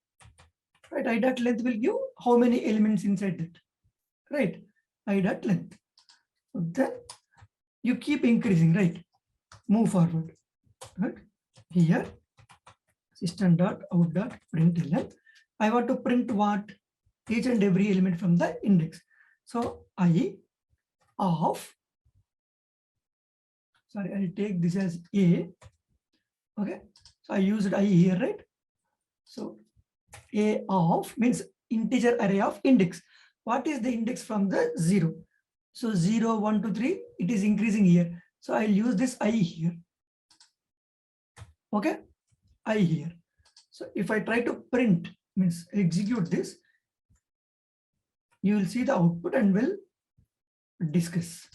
Right? I dot length will give how many elements inside that. Right? I dot length. So then you keep increasing, right? Move forward. Right? Here, system dot out dot println. I want to print what? Each and every element from the index. So I of, sorry, I'll take this as A. Okay. So I used I here, right? So A of means integer array of index. What is the index from the 0? So 0, 1, 2, 3, it is increasing here. So I'll use this I here. Okay. I here. So if I try to print, means execute this, you will see the output and will discuss.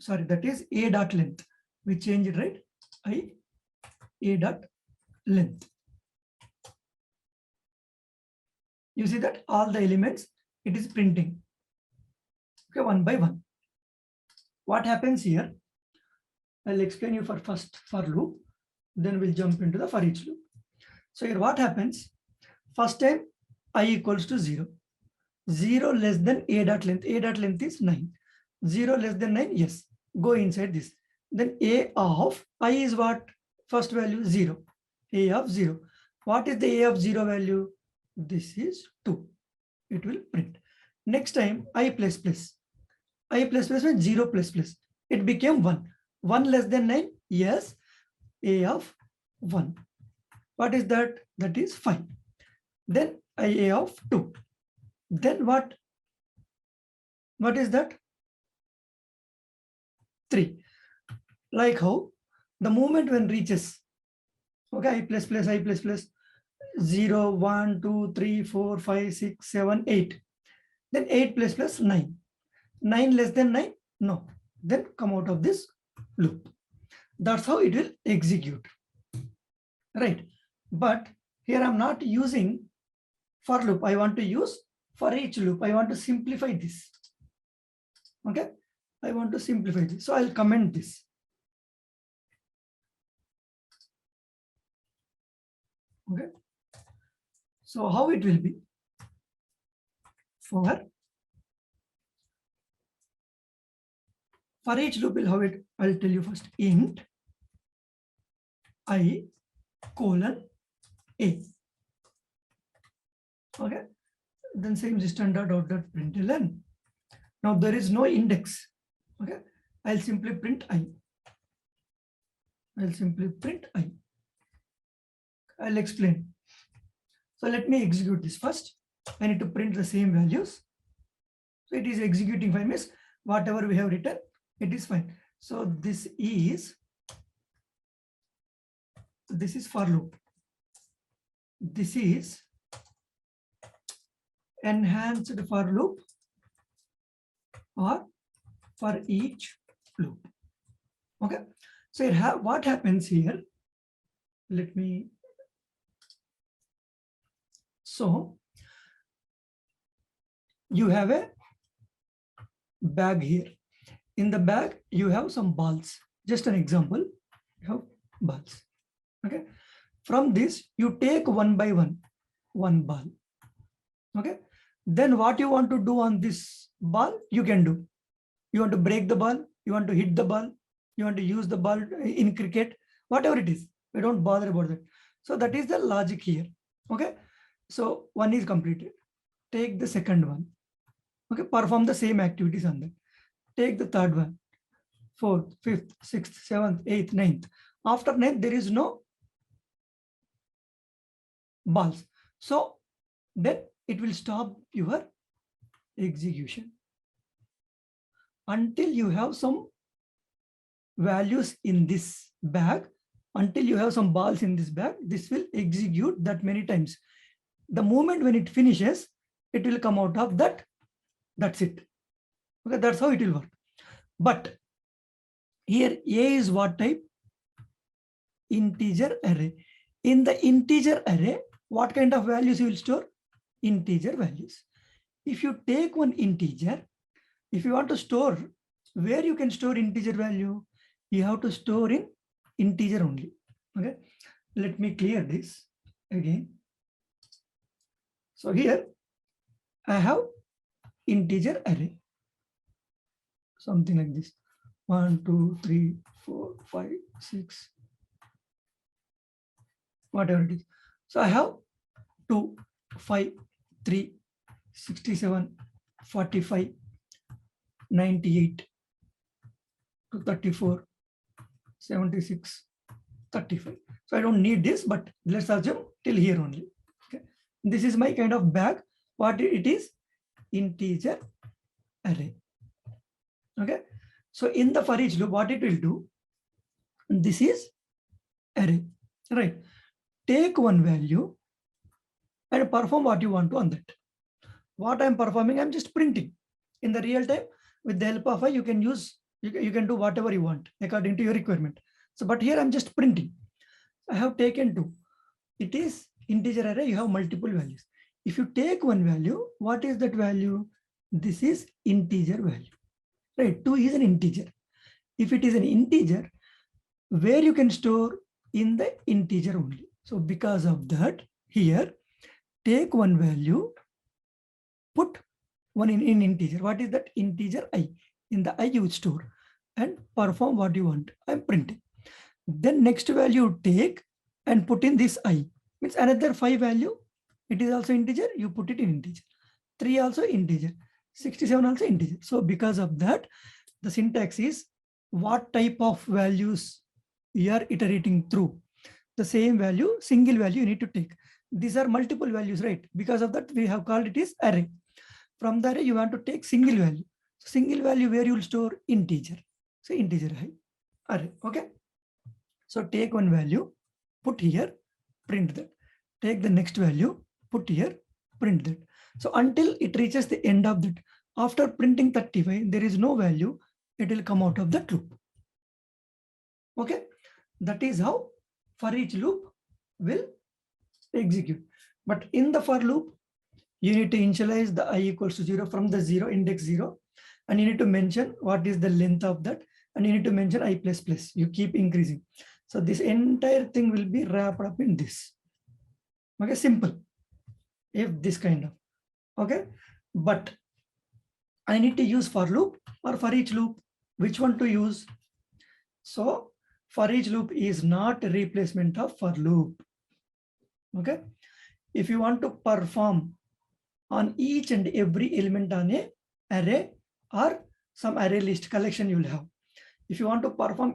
Sorry, that is A dot length. We change it, right? A dot length. You see that all the elements, it is printing. Okay, one by one. What happens here? I'll explain you for first for loop, then we'll jump into the for each loop. So here what happens? First time I equals to 0. 0 less than A dot length. A dot length is 9. 0 less than 9, yes. Go inside this. Then A of I is what? First value 0. A of 0. What is the A of 0 value? This is 2. It will print. Next time I plus plus. I plus plus means 0 plus plus. It became 1. 1 less than 9? Yes. A of 1. What is that? That is 5. Then A of 2. Then what? What is that? 3. Like how the moment when reaches, okay, I plus plus 0, 1, 2, 3, 4, 5, 6, 7, 8. Then 8 plus plus 9. 9 less than 9? No. Then come out of this loop. That's how it will execute. Right. But here I'm not using for loop. I want to use for each loop. I want to simplify this. Okay. I want to simplify this. So I'll comment this. Okay. So how it will be? For each loop will have it. I'll tell you first. Int I colon A. Okay. then same system dot out dot println. Now there is no index. Okay, I'll simply print I. I'll simply print I. I'll explain. So let me execute this first. I need to print the same values. So it is executing fine, means whatever we have written, it is fine. So this is for loop. This is enhanced for loop or for each loop. Okay. So what happens here? Let me. So you have a bag here. In the bag, you have some balls. Just an example, you have balls. Okay. From this, you take one by one ball. Okay. Then what you want to do on this ball, you can do. You want to break the ball, you want to hit the ball, you want to use the ball in cricket, whatever it is. We don't bother about that. So that is the logic here. Okay. So one is completed. Take the second one. Okay. Perform the same activities on that. Take the third one. Fourth, fifth, sixth, seventh, eighth, ninth. After ninth, there is no balls. So then it will stop your execution until you have some values in this bag. Until you have some balls in this bag, this will execute that many times. The moment when it finishes, it will come out of that. That's it. Okay, that's how it will work. But here A is what type? Integer array. In the integer array, what kind of values you will store? Integer values. If you take one integer, if you want to store, where you can store integer value, you have to store in integer only. Okay, let me clear this again. So here I have integer array, something like this: 1, 2, 3, 4, 5, 6, whatever it is. So I have 2, 5, 3, 67, 45, 98, 34, 76, 35. So I don't need this, but let's assume till here only. Okay. This is my kind of bag. What it is? Integer array. Okay. So in the for each loop, what it will do? This is array, right? Take one value and perform what you want to on that. What I'm performing, I'm just printing. In the real time, with the help of you can use, you can do whatever you want according to your requirement. So, but here I'm just printing. I have taken 2. It is integer array. You have multiple values. If you take one value, what is that value? This is integer value, right? 2 is an integer. If it is an integer, where you can store? In the integer only. So because of that, here, take one value, put one in integer. What is that? Integer I. In the I you store and perform what you want. I'm printing. Then next value take and put in this I. Means another 5 value. It is also integer. You put it in integer. 3 also integer. 67 also integer. So because of that, the syntax is what type of values you are iterating through. The same value, single value you need to take. These are multiple values, right? Because of that, we have called it is array. From the array, you want to take single value. Single value where you will store integer. So integer array. Okay. So take one value, put here, print that. Take the next value, put here, print that. So until it reaches the end of that, after printing 35, there is no value. It will come out of that loop. Okay. That is how for each loop will execute. But in the for loop, you need to initialize the I equals to 0 from the 0, index 0. And you need to mention what is the length of that. And you need to mention I++. You keep increasing. So this entire thing will be wrapped up in this. Okay, simple. If this kind of. Okay. But I need to use for loop or for each loop. Which one to use? So for each loop is not a replacement of for loop. Okay. If you want to perform on each and every element on a array or some array list collection you will have. If you want to perform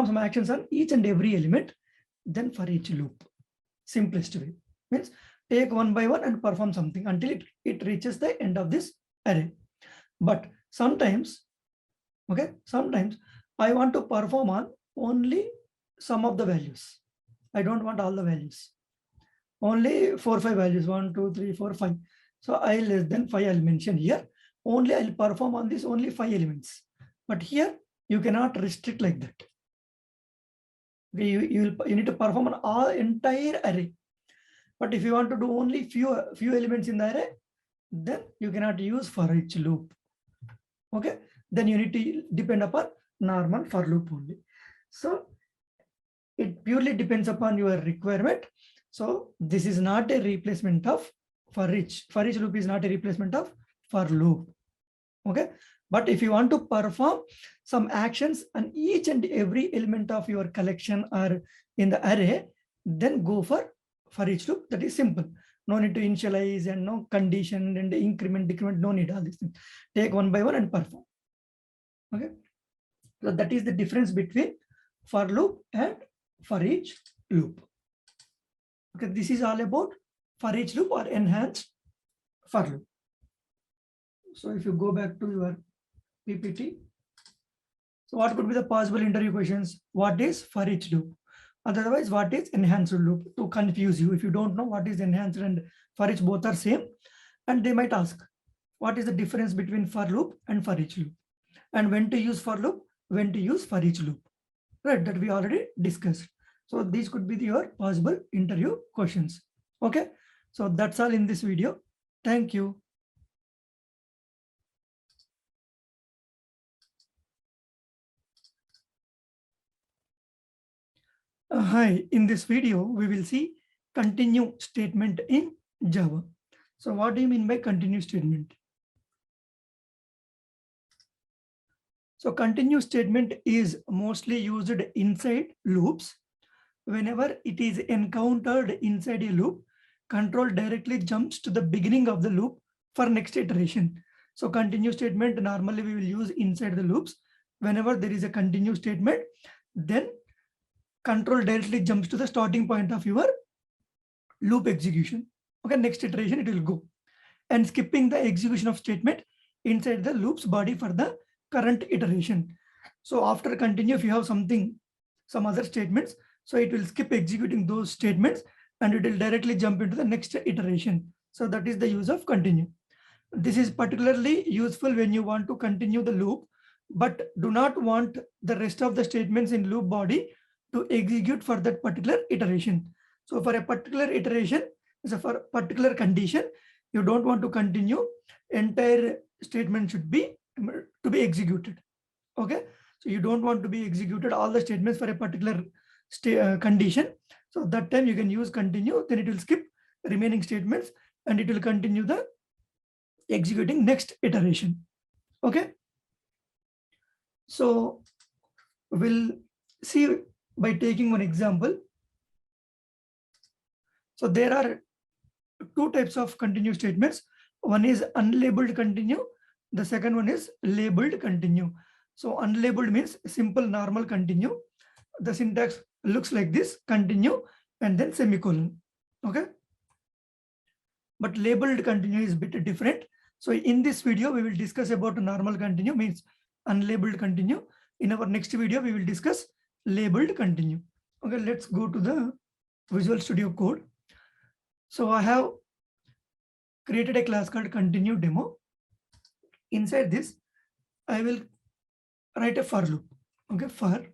some actions on each and every element, then for each loop, simplest way means take one by one and perform something until it reaches the end of this array. But sometimes I want to perform on only some of the values. I don't want all the values, only 4 5 values, 1 2 3 4 5. So I less than 5 I'll mention here. Only I'll perform on this only 5 elements. But here you cannot restrict like that. Okay, you need to perform on all entire array. But if you want to do only few elements in the array, then you cannot use for each loop. Okay, then you need to depend upon normal for loop only. So it purely depends upon your requirement. So this is not a replacement of for each. For each loop is not a replacement of for loop. Okay, but if you want to perform some actions on each and every element of your collection or in the array, then go for each loop. That is simple. No need to initialize and no condition and increment, decrement, no need all these things. Take one by one and perform. Okay, so that is the difference between for loop and for each loop. Okay, this is all about for each loop or enhanced for loop. So if you go back to your PPT, so what could be the possible interview questions? What is for each loop? Otherwise, what is enhanced loop? To confuse you, if you don't know what is enhanced and for each, both are same, and they might ask, what is the difference between for loop and for each loop? And when to use for loop, when to use for each loop, right? That we already discussed. So these could be your possible interview questions. Okay, so that's all in this video. Thank you. Hi, in this video, we will see continue statement in Java. So what do you mean by continue statement? So continue statement is mostly used inside loops. Whenever it is encountered inside a loop, control directly jumps to the beginning of the loop for next iteration. So continue statement normally we will use inside the loops. Whenever there is a continue statement, then control directly jumps to the starting point of your loop execution. Okay, next iteration it will go. And skipping the execution of statement inside the loop's body for the current iteration. So after continue, if you have some other statements, so it will skip executing those statements and it will directly jump into the next iteration. So that is the use of continue. This is particularly useful when you want to continue the loop, but do not want the rest of the statements in loop body to execute for that particular iteration. So for a particular iteration, so for a particular condition, you don't want to continue, entire statement should be to be executed. Okay, so you don't want to be executed all the statements for a particular condition. So that time you can use continue, then it will skip remaining statements and it will continue the executing next iteration. Okay, so we'll see by taking one example. So there are two types of continue statements. One is unlabeled continue. The second one is labeled continue. So unlabeled means simple normal continue. The syntax looks like this: continue and then semicolon. Okay. But labeled continue is a bit different. So in this video, we will discuss about normal continue, means unlabeled continue. In our next video, we will discuss labeled continue. Okay, let's go to the Visual Studio Code. So I have created a class called continue demo. Inside this, I will write a for loop. Okay, for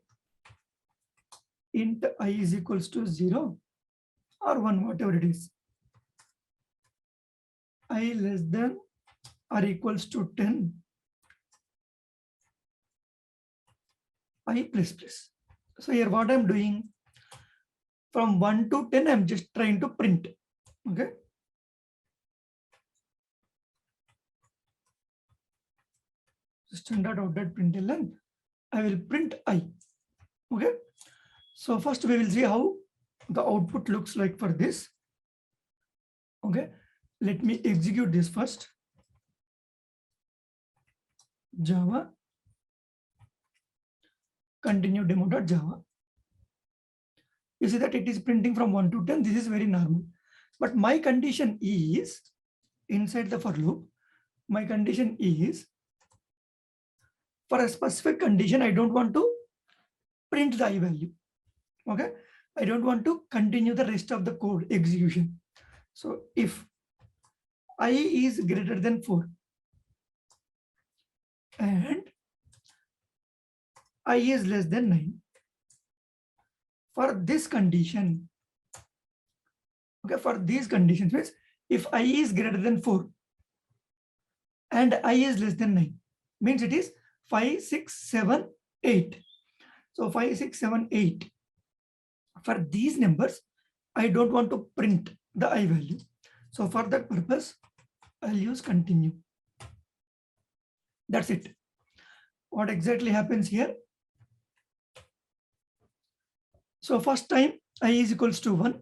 int I is equals to 0 or 1, whatever it is. I less than or equals to 10. I plus plus. So here what I'm doing, from 1 to 10, I'm just trying to print. Okay. Standard outlet println, I will print I. Okay. So first we will see how the output looks like for this. Okay. let me execute this first. Java continue demo.java. You see that it is printing from 1 to 10. This is very normal. But my condition is inside the for loop. My condition is for a specific condition, I don't want to print the I value. Okay. I don't want to continue the rest of the code execution. So if I is greater than 4 and I is less than 9, for this condition, okay, for these conditions means if I is greater than 4 and I is less than 9, means it is 5, 6, 7, 8. So 5, 6, 7, 8. For these numbers, I don't want to print the I value. So for that purpose, I'll use continue. That's it. What exactly happens here? So first time I is equals to 1.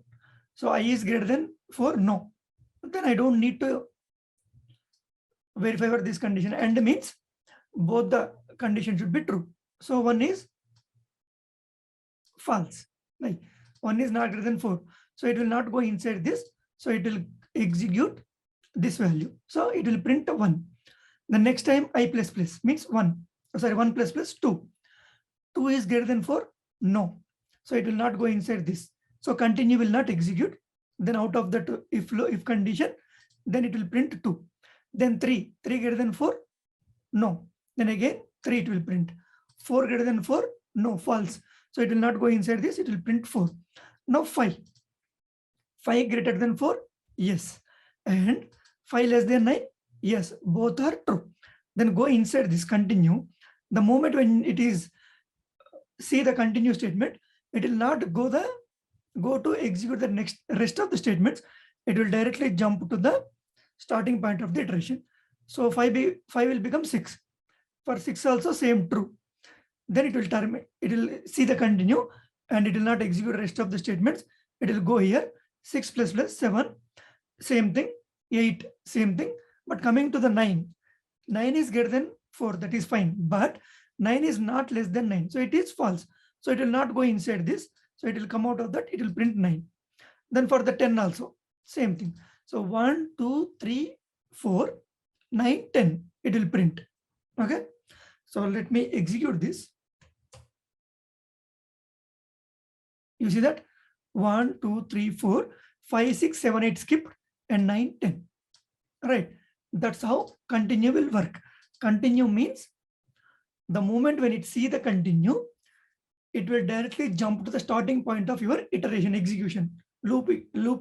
So I is greater than 4. No. Then I don't need to verify for this condition, and means both the conditions should be true. So 1 is false. Like 1 is not greater than 4. So it will not go inside this. So it will execute this value. So it will print 1. The next time I plus plus means 1. Sorry, 1 plus plus 2. 2 is greater than 4. No. So it will not go inside this. So continue will not execute. Then out of that if condition, then it will print 2. Then 3 greater than 4. No. Then again 3 it will print. 4 greater than 4. No, false. So it will not go inside this. It will print 4. Now 5 greater than 4. Yes. And 5 less than 9. Yes. Both are true. Then go inside this continue. The moment when it is see the continue statement, it will not go to execute the next rest of the statements. It will directly jump to the starting point of the iteration. So 5 will become 6. For 6 also same true. Then it will terminate. It will see the continue and it will not execute the rest of the statements. It will go here 6 plus plus 7, same thing, 8, same thing. But coming to the 9 is greater than 4, that is fine. But 9 is not less than 9, so it is false. So it will not go inside this. So it will come out of that. It will print 9. Then for the 10 also same thing. So 1, 2, 3, 4, 9, 10. It will print. Okay. So let me execute this. You see that 1, 2, 3, 4, 5, 6, 7, 8 skipped and 9, 10. Right. That's how continue will work. Continue means the moment when it see the continue, it will directly jump to the starting point of your iteration execution, loop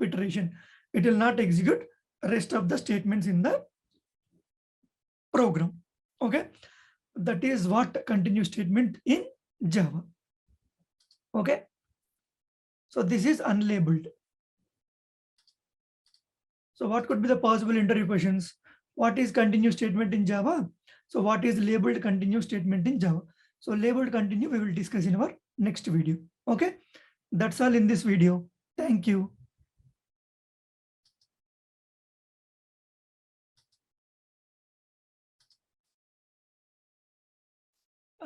iteration. It will not execute rest of the statements in the program. Okay. That is what continue statement in Java. Okay. So this is unlabeled. So what could be the possible interview questions? What is continue statement in Java? So what is labeled continue statement in Java? So labeled continue we will discuss in our next video. Okay. That's all in this video. Thank you.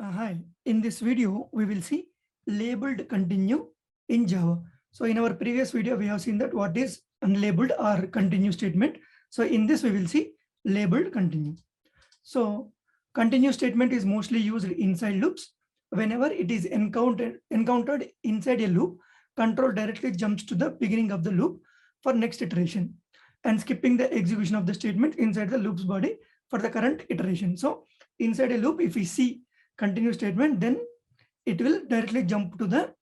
Hi. In this video, we will see labeled continue in Java. So in our previous video, we have seen that what is unlabeled or continue statement. So in this, we will see labeled continue. So continue statement is mostly used inside loops. Whenever it is encountered inside a loop, control directly jumps to the beginning of the loop for next iteration and skipping the execution of the statement inside the loop's body for the current iteration. So inside a loop, if we see continue statement, then it will directly jump to the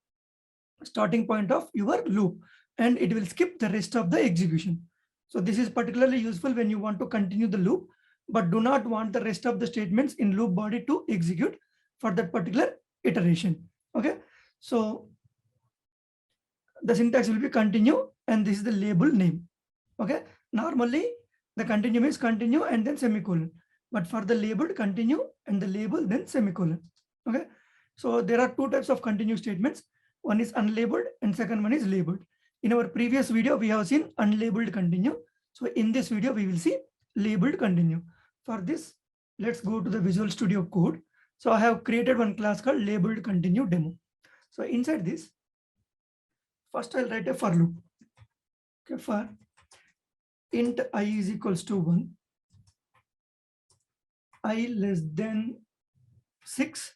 starting point of your loop and it will skip the rest of the execution. So this is particularly useful when you want to continue the loop, but do not want the rest of the statements in loop body to execute for that particular iteration. Okay. So the syntax will be continue and this is the label name. Okay. Normally the continue means continue and then semicolon. But for the labeled continue and the label then semicolon. Okay. So there are two types of continue statements. One is unlabeled and second one is labeled. In our previous video, we have seen unlabeled continue. So in this video, we will see labeled continue. For this, let's go to the Visual Studio Code. So I have created one class called labeled continue demo. So inside this, first I'll write a for loop. Okay, for int I is equals to 1, I less than 6,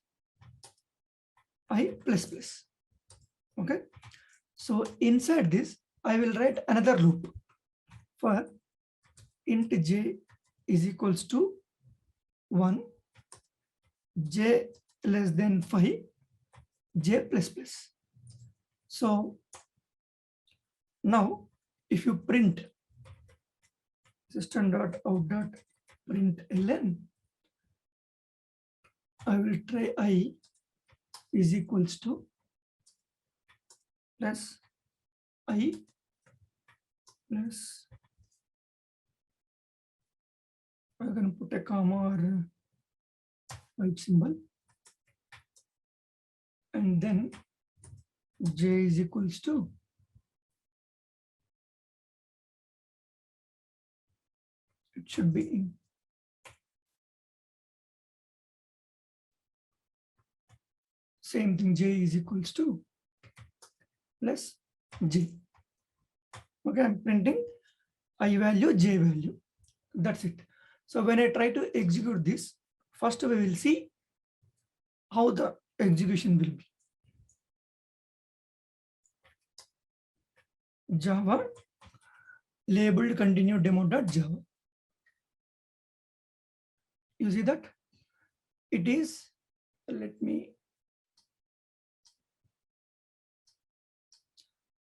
I plus plus. Okay. So inside this, I will write another loop for int j is equals to 1, j less than 5, j plus plus. So now if you print system.out.println, I will try I is equals to plus I plus, I'm going to put a comma or white symbol, and then j is equals to it should be in. Same thing, j is equals to plus j. Okay, I'm printing I value, j value. That's it. So when I try to execute this, first we will see how the execution will be. Java labeled continue demo.java. You see that it is, let me,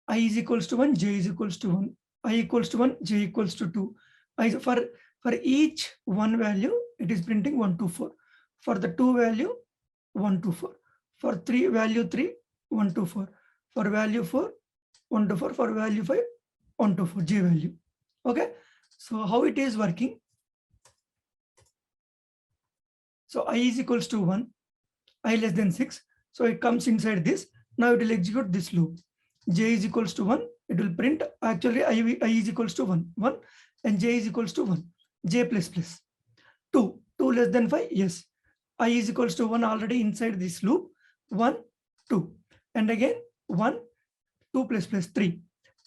I is equals to 1, j is equals to 1, I equals to 1, j equals to 2. For each one value, it is printing 1 to 4. For the 2 value, 1 to 4. For 3 value 3, 1 to 4. For value 4, 1 to 4. For value 5, 1 to 4, j value. Okay. So how it is working? So I is equals to 1, I less than 6. So it comes inside this. Now it will execute this loop. J is equals to 1. It will print actually I is equals to 1, and j is equals to 1, j plus plus 2 less than 5. Yes, I is equals to 1 already inside this loop. 1, 2, and again 1, 2 plus plus 3,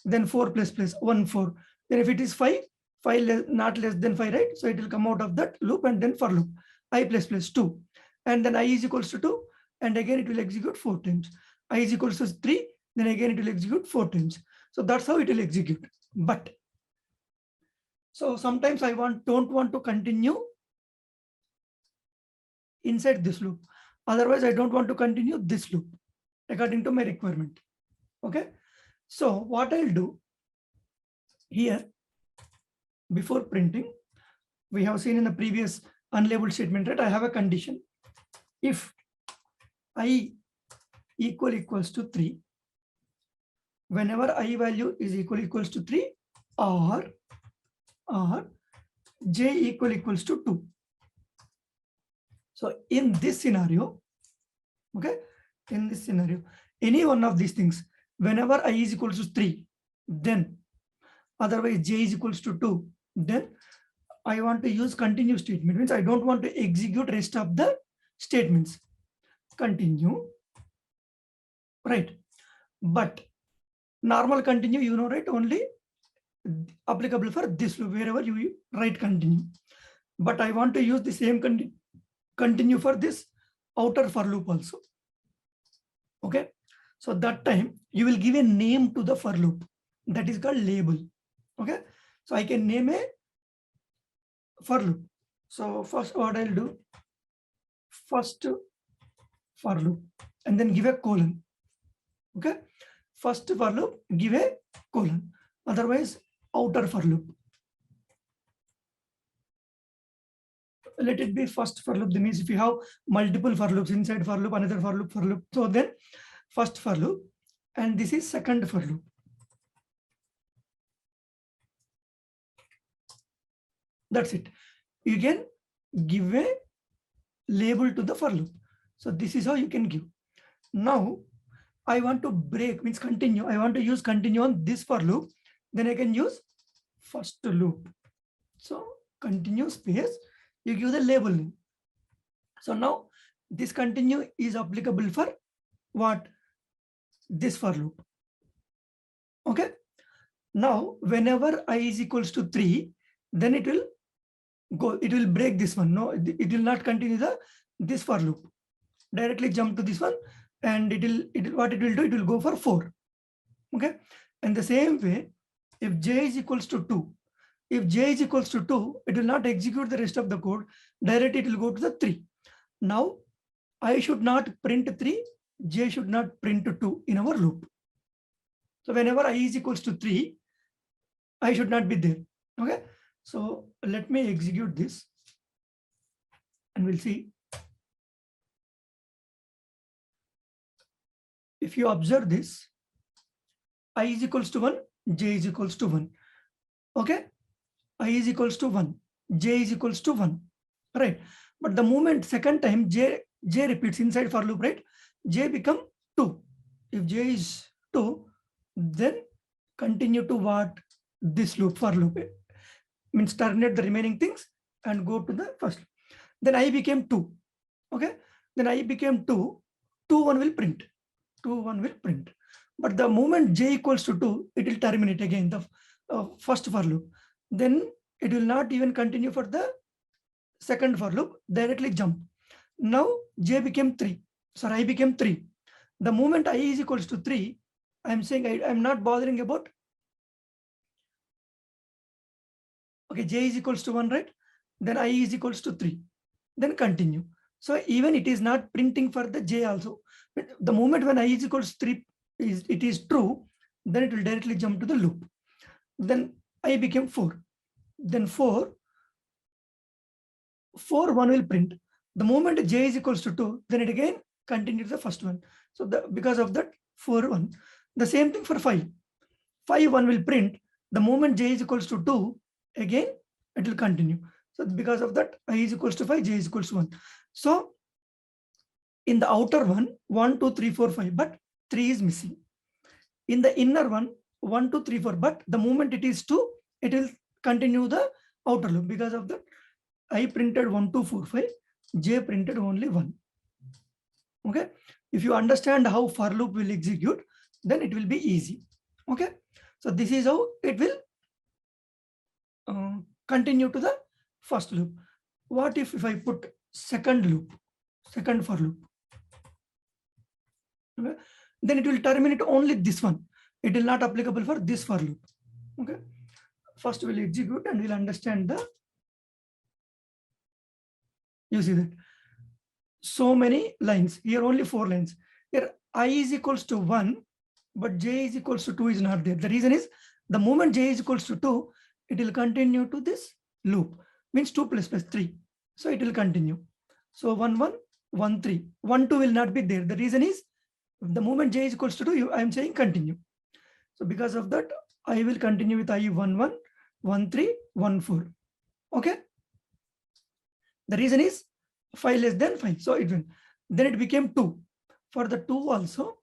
then 4 plus plus 1, 4. Then if it is 5, not less than 5, right? So it will come out of that loop, and then for loop I plus plus 2, and then I is equals to 2, and again it will execute 4 times. I is equals to 3, then again it will execute 4 times. So that's how it will execute. But so sometimes I don't want to continue inside this loop. Otherwise, I don't want to continue this loop according to my requirement. Okay. So what I'll do here, before printing, we have seen in the previous unlabeled statement, right? I have a condition. If I equals to 3, whenever I value is equals to 3, or j equals to 2. So in this scenario, okay, in this scenario, any one of these things, whenever I is equals to 3, then otherwise j is equals to 2, then I want to use continue statement. Means I don't want to execute rest of the statements. Continue, right? But normal continue, you know, right? Only applicable for this loop, wherever you write continue. But I want to use the same continue for this outer for loop also. Okay. So that time you will give a name to the for loop, that is called label. Okay. So I can name a for loop. So first what I'll do, first for loop, and then give a colon. Okay. First for loop, give a colon. Otherwise outer for loop. Let it be first for loop. That means if you have multiple for loops, inside for loop, another for loop. So then first for loop, and this is second for loop. That's it. You can give a label to the for loop. So this is how you can give. Now I want to break, means continue. I want to use continue on this for loop. Then I can use first loop. So continue space, you give the label name. So now this continue is applicable for what? This for loop. Okay. Now whenever I is equals to 3, then it will go, it will break this one. No, it will not continue this for loop. Directly jump to this one, and what it will do, it will go for 4. Okay. And the same way, if j is equals to 2, if j is equals to 2, it will not execute the rest of the code. Directly it will go to the 3. Now I should not print 3, j should not print 2 in our loop. So whenever I is equals to 3, I should not be there. Okay. So let me execute this and we'll see. If you observe this, I is equals to 1, j is equals to 1. Okay. I is equals to 1, j is equals to 1. Right. But the moment second time j repeats inside for loop, right? J become 2. If j is 2, then continue to what? This loop for loop. Means terminate the remaining things and go to the first. Then I became 2. Okay. Then I became 2. 2, 1 will print. 2, 1 will print. But the moment j equals to 2, it will terminate again the first for loop. Then it will not even continue for the second for loop, directly jump. Now j became 3. Sorry, I became 3. The moment I is equals to 3, I'm saying I'm not bothering about. Okay, j is equals to 1, right? Then I is equals to 3. Then continue. So even it is not printing for the j also. The moment when I is equals to 3 it is true, then it will directly jump to the loop. Then I became 4. Then 4, 1 will print. The moment j is equals to 2, then it again continues the first one. So because of that 4, 1. The same thing for 5. 5, 1 will print. The moment j is equals to 2, again it will continue. So because of that, I is equals to 5, j is equals to 1. So in the outer one, 1, 2, 3, 4, 5, but 3 is missing. In the inner one, 1, 2, 3, 4, but the moment it is 2, it will continue the outer loop. Because of that, I printed 1, 2, 4, 5, j printed only 1. Okay. If you understand how for loop will execute, then it will be easy. Okay. So this is how it will continue to the first loop. What if I put second loop, second for loop? Okay. Then it will terminate only this one. It will not applicable for this for loop. Okay. First we'll execute and we'll understand the. You see that so many lines here, only 4 lines. Here I is equals to 1, but j is equals to 2 is not there. The reason is the moment j is equals to 2, it will continue to this loop, means 2 plus 3. So it will continue. So 1, 1, 1, 3, 1, 2 will not be there. The reason is the moment j is equals to 2, I am saying continue. So because of that, I will continue with I 1, 1, 1, 3, 1, 4. Okay. The reason is 5 less than 5. So it will, then it became 2. For the 2 also,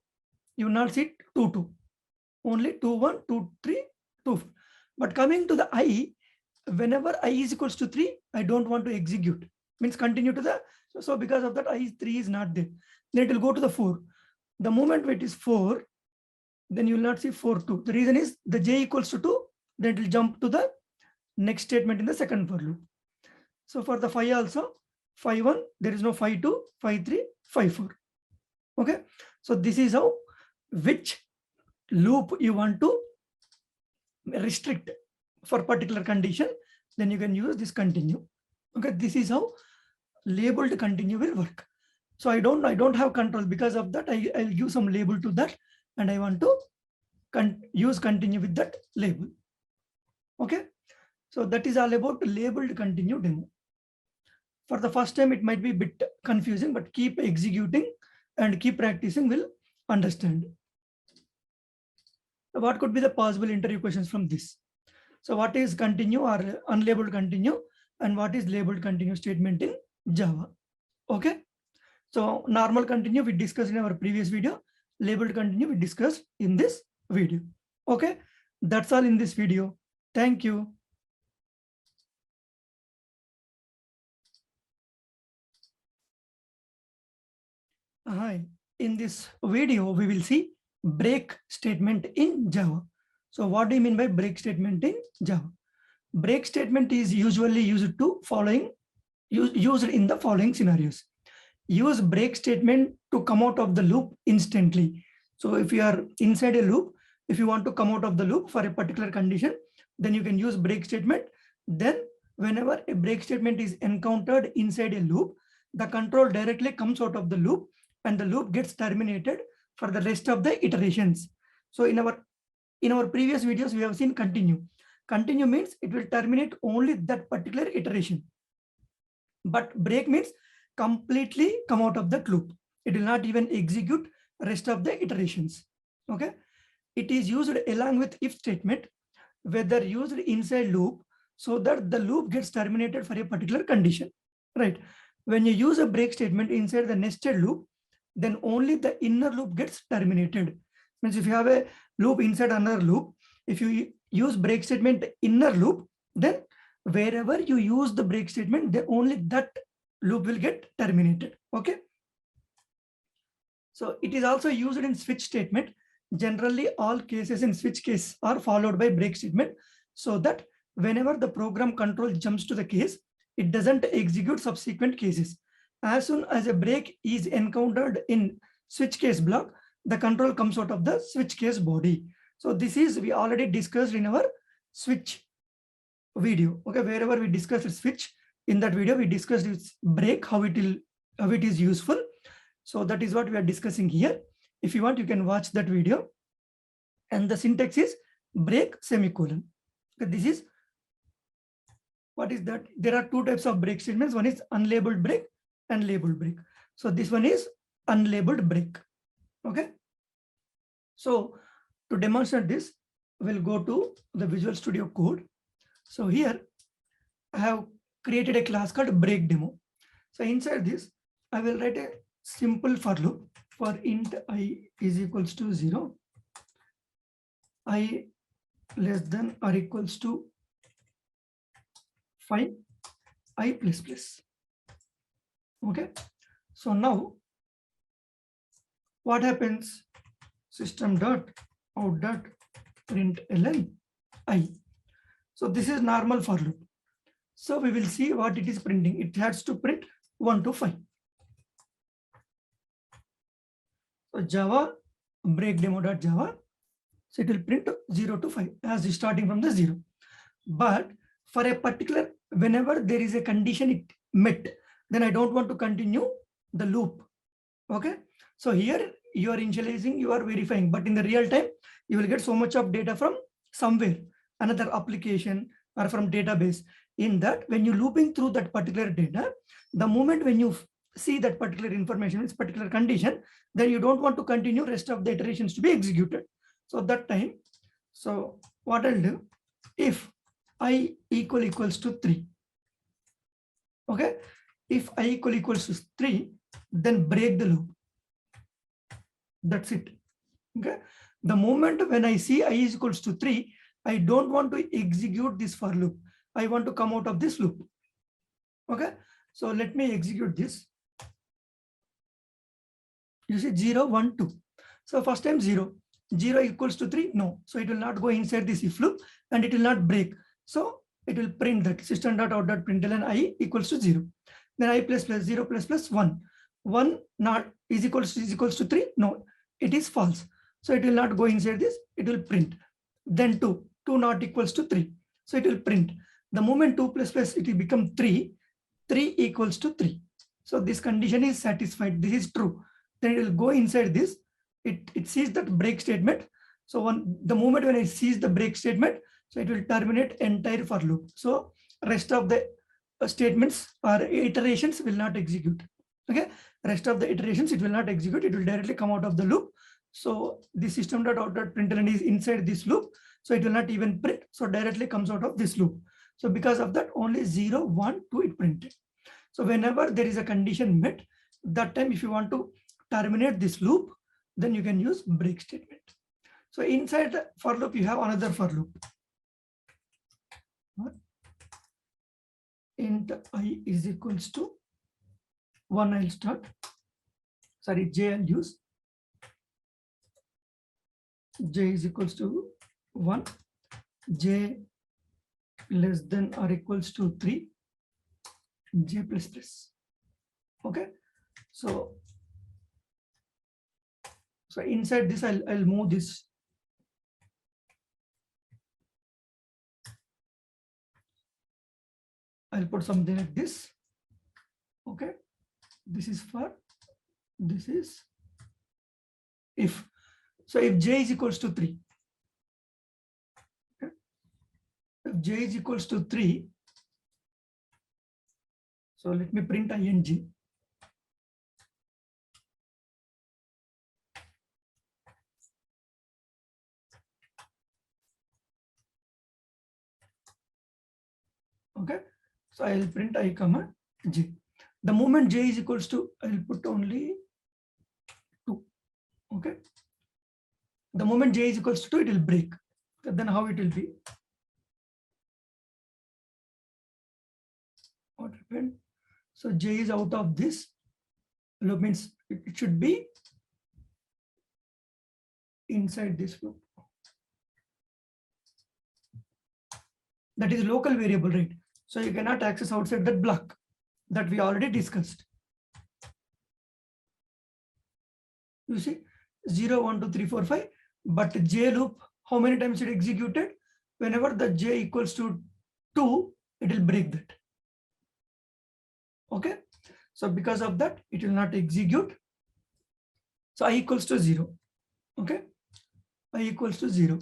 you will not see 2, 2. Only 2, 1, 2, 3, 2, 4. But coming to the I, whenever I is equals to 3, I don't want to execute. Means continue to the, so because of that, I 3 is not there. Then it will go to the 4. The moment it is 4, then you will not see 4, 2. The reason is the j equals to 2, then it will jump to the next statement in the second for loop. So for the 5 also, 5, 1, there is no 5, 2, 5, 3, 5, 4. Okay. So this is how, which loop you want to restrict for particular condition, then you can use this continue. Okay. This is how labeled continue will work. So I don't have control. Because of that, I'll give some label to that, and I want to use continue with that label. Okay. So that is all about labeled continue demo. For the first time, it might be a bit confusing, but keep executing and keep practicing, will understand. What could be the possible interview questions from this? So what is continue or unlabeled continue, and what is labeled continue statement in Java? Okay. So normal continue we discussed in our previous video. Labeled continue we discussed in this video. Okay. That's all in this video. Thank you. Hi, in this video, we will see break statement in Java. So what do you mean by break statement in Java? Break statement is usually used in the following scenarios. Use break statement to come out of the loop instantly. So if you are inside a loop, if you want to come out of the loop for a particular condition, then you can use break statement. Then whenever a break statement is encountered inside a loop, the control directly comes out of the loop and the loop gets terminated for the rest of the iterations. So in our previous videos, we have seen continue. Continue means it will terminate only that particular iteration. But break means completely come out of that loop. It will not even execute rest of the iterations. Okay. It is used along with if statement, whether used inside loop, so that the loop gets terminated for a particular condition. Right. When you use a break statement inside the nested loop, then only the inner loop gets terminated. Means if you have a loop inside another loop, if you use break statement inner loop, then wherever you use the break statement, then only that loop will get terminated. Okay. So it is also used in switch statement. Generally, all cases in switch case are followed by break statement, so that whenever the program control jumps to the case, it doesn't execute subsequent cases. As soon as a break is encountered in switch case block, the control comes out of the switch case body. So this is we already discussed in our switch video. Okay, wherever we discussed switch, in that video we discussed its break, how it is useful. So that is what we are discussing here. If you want, you can watch that video. And the syntax is break semicolon. Okay, this is what is that? There are two types of break statements. One is unlabeled break and labeled break. So this one is unlabeled break. Okay. So to demonstrate this, we'll go to the Visual Studio Code. So here I have created a class called break demo. So inside this, I will write a simple for loop for int I is equals to 0, I less than or equals to 5, I plus plus. Okay. So now what happens? System dot out dot println I. So this is normal for loop. So we will see what it is printing. It has to print 1 to 5. So Java break demo.java. So it will print 0 to 5 as starting from the 0. But for a particular, whenever there is a condition it met, then I don't want to continue the loop. Okay. So here you are initializing, you are verifying, but in the real time, you will get so much of data from somewhere, another application or from database. In that, when you looping through that particular data, the moment when you see that particular information, this particular condition, then you don't want to continue rest of the iterations to be executed. So that time, so what I'll do, if I equals to 3. Okay. If I equals to 3, then break the loop. That's it. Okay. The moment when I see I is equals to 3, I don't want to execute this for loop. I want to come out of this loop. Okay. So let me execute this. You see 0, 1, 2. So first time 0. 0 equals to 3. No. So it will not go inside this if loop and it will not break. So it will print that system.out.println I equals to 0. Then I plus plus 0 plus plus 1. 1 not is equals to 3. No, it is false. So it will not go inside this. It will print. Then 2. 2 not equals to 3. So it will print. The moment 2 plus plus it will become 3. 3 equals to 3. So this condition is satisfied. This is true. Then it will go inside this. It sees that break statement. So the moment when it sees the break statement, so it will terminate entire for loop. So rest of the statements or iterations will not execute. Okay. Rest of the iterations it will not execute. It will directly come out of the loop. So the system.out.println is inside this loop. So it will not even print. So directly comes out of this loop. So because of that, only 0, 1, 2 it printed. So whenever there is a condition met, that time if you want to terminate this loop, then you can use break statement. So inside the for loop, you have another for loop. Int I is equals to 1, I'll start. sorry, j I'll use. J is equals to 1, j less than or equals to 3, j plus plus. Okay, so inside this I'll move this. I'll put something like this. Okay, this is for, this is if. So if j is equals to 3, okay, if j is equals to 3, so let me print ing. Okay, so I'll print I comma j. The moment j is equals to, I'll put only 2. Okay, the moment j is equals to 2, it will break. Then how it will be? What happened? So j is out of this loop, means it should be inside this loop. That is local variable, right? So you cannot access outside that block that we already discussed. You see 0, 1, 2, 3, 4, 5, but j loop, how many times it executed? Whenever the j equals to 2, it will break that. Okay, so because of that, it will not execute. So I equals to 0. Okay, I equals to 0.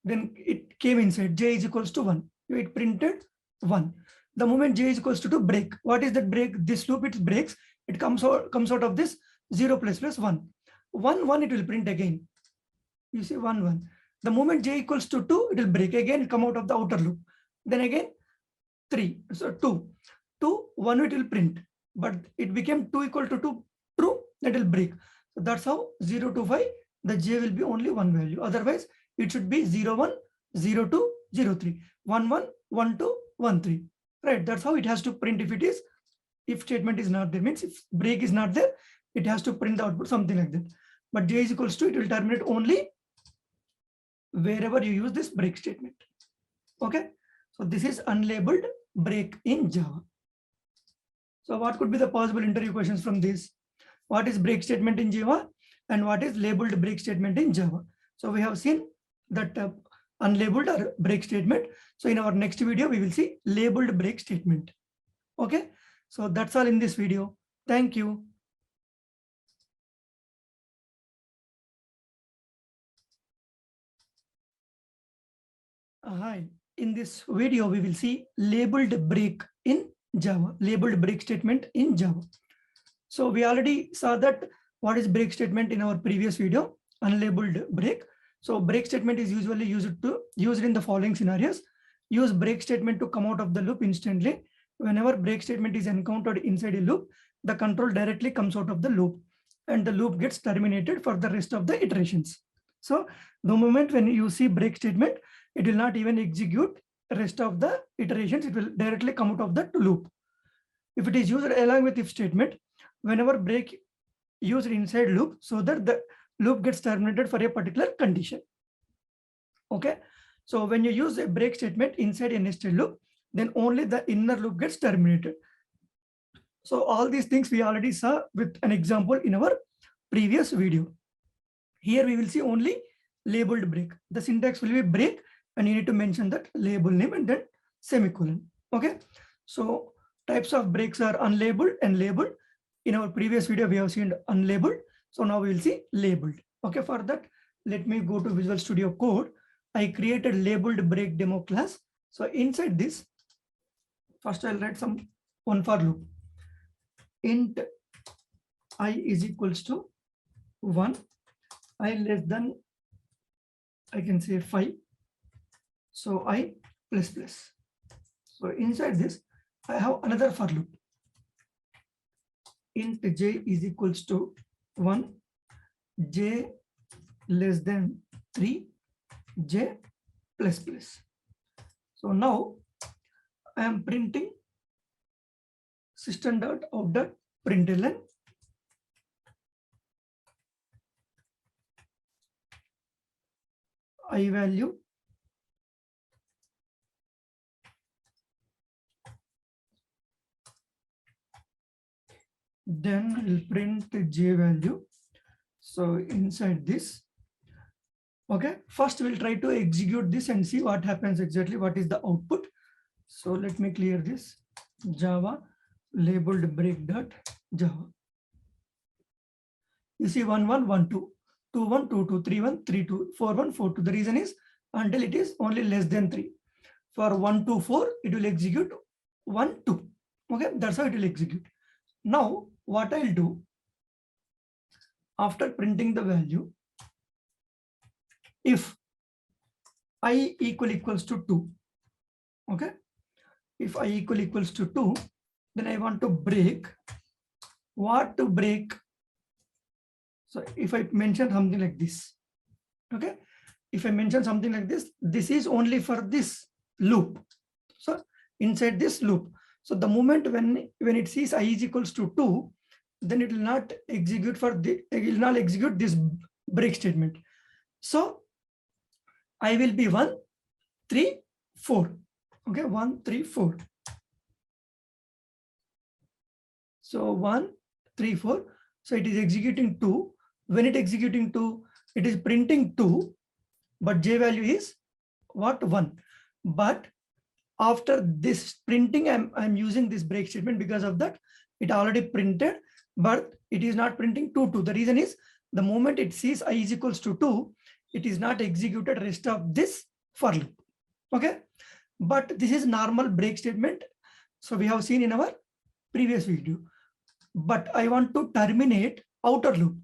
Then it came inside, j is equals to 1. It printed 1. The moment j is equals to 2, break. What is that break? This loop, it breaks. It comes out of this 0 plus plus 1. 1, 1, it will print again. You see 1, 1. The moment j equals to 2, it will break again, come out of the outer loop. Then again 3. So 2. 2, 1, it will print. But it became 2 equal to 2 true, that will break. So that's how 0 to 5, the j will be only one value. Otherwise, it should be 0, 1, 0, 2, 0, 3, 1, 1, 1, 2, 1, 3. Right, that's how it has to print. If it is, if statement is not there, means if break is not there, it has to print the output, something like that. But j is equals to, it will terminate only wherever you use this break statement. Okay, so this is unlabeled break in Java. So what could be the possible interview questions from this? What is break statement in Java and what is labeled break statement in Java? So we have seen that unlabeled or break statement. So in our next video, we will see labeled break statement. Okay, so that's all in this video. Thank you. Hi, in this video, we will see labeled break in Java, labeled break statement in Java. So we already saw that what is break statement in our previous video, unlabeled break. So break statement is usually used in the following scenarios. Use break statement to come out of the loop instantly. Whenever break statement is encountered inside a loop, the control directly comes out of the loop and the loop gets terminated for the rest of the iterations. So the moment when you see break statement, it will not even execute the rest of the iterations. It will directly come out of that loop. If it is used along with if statement, whenever break used inside loop, so that the loop gets terminated for a particular condition. Okay, so when you use a break statement inside a nested loop, then only the inner loop gets terminated. So all these things we already saw with an example in our previous video. Here we will see only labeled break. The syntax will be break and you need to mention that label name and then semicolon. Okay, so types of breaks are unlabeled and labeled. In our previous video, we have seen unlabeled. So now we will see labeled. Okay, for that, let me go to Visual Studio Code. I created labeled break demo class. So inside this, first I'll write some one for loop. Int I is equals to 1, I less than, I can say 5. So I plus plus. So inside this, I have another for loop. Int j is equals to 1, j less than 3, j plus plus. So now I am printing system.out.println I value, then we'll print j value. So inside this, okay, first we'll try to execute this and see what happens exactly, what is the output. So let me clear this. Java labeled break dot Java. You see 1 1 1 2 2 1 2 2 3 1 3 2 4 1 4 2. The reason is until it is only less than 3. For 1 2 4 it will execute 1 2. Okay, that's how it will execute. Now what I'll do, after printing the value, if I equals to 2, okay, if I equals to 2, then I want to break. What to break? So if I mention something like this, okay, if I mention something like this, this is only for this loop. So inside this loop, so the moment when it sees I is equals to 2, then it will not execute it will not execute this break statement. So I will be 1 3 4. Okay, 1 3 4. So 1 3 4. So it is executing 2. When it executing 2, it is printing 2, but j value is what? 1. But after this printing, I'm using this break statement. Because of that, it already printed, but it is not printing 2 2. The reason is the moment it sees I is equals to 2, it is not executed rest of this for loop. Okay, but this is normal break statement. So we have seen in our previous video. But I want to terminate outer loop.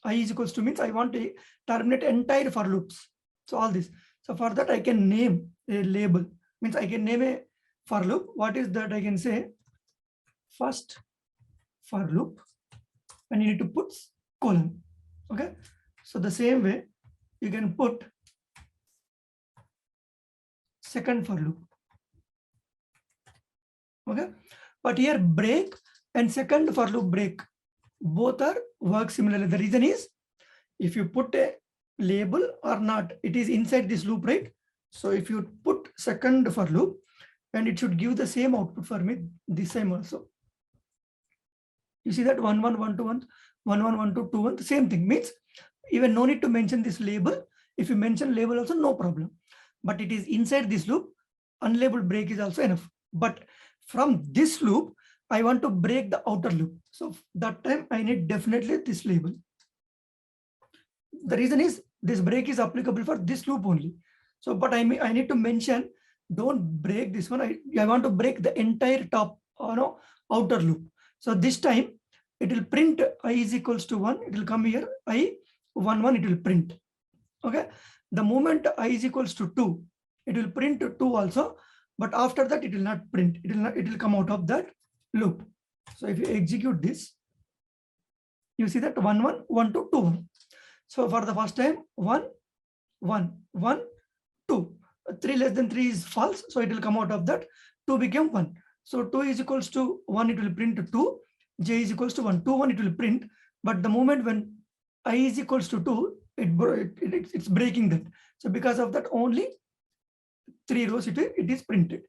I is equals to means I want to terminate entire for loops. So all this. So for that I can name a label. Means I can name a for loop. What is that? I can say first for loop, and you need to put colon. Okay. So the same way you can put second for loop. Okay. But here break and second for loop break, both are work similarly. The reason is if you put a label or not, it is inside this loop, right? So if you put second for loop, and it should give the same output for me this time also. You see that 1 1 1 2 1 1 1 1 2 2 1, the same thing. Means even no need to mention this label. If you mention label also, no problem. But it is inside this loop, unlabeled break is also enough. But from this loop, I want to break the outer loop. So that time I need definitely this label. The reason is this break is applicable for this loop only. So, but I need to mention, don't break this one. I want to break the entire top outer loop. So this time it will print I is equals to 1. It will come here, I 1 1, it will print. Okay. The moment I is equals to 2, it will print 2 also. But after that, it will not print. It will come out of that loop. So if you execute this, you see that 1 1 1 2 2 1. So for the first time, 1 1 1 2. 3 less than 3 is false. So it will come out of that. 2 became 1. So 2 is equals to 1, it will print 2. J is equals to 1. 2 1, it will print. But the moment when I is equals to 2, it's breaking that. So because of that, only 3 rows it is printed.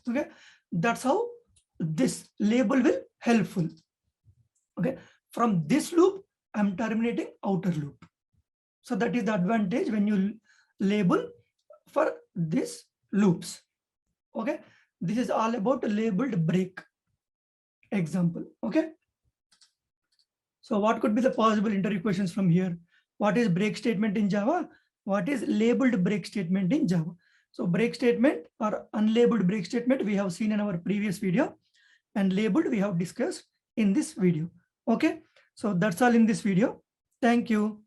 Okay, that's how this label will helpful. Okay, from this loop I'm terminating outer loop. So that is the advantage when you label for these loops. Okay, this is all about labeled break example. Okay, so what could be the possible interview questions from here? What is break statement in Java? What is labeled break statement in Java? So break statement or unlabeled break statement we have seen in our previous video, and labeled we have discussed in this video. Okay, so that's all in this video. Thank you.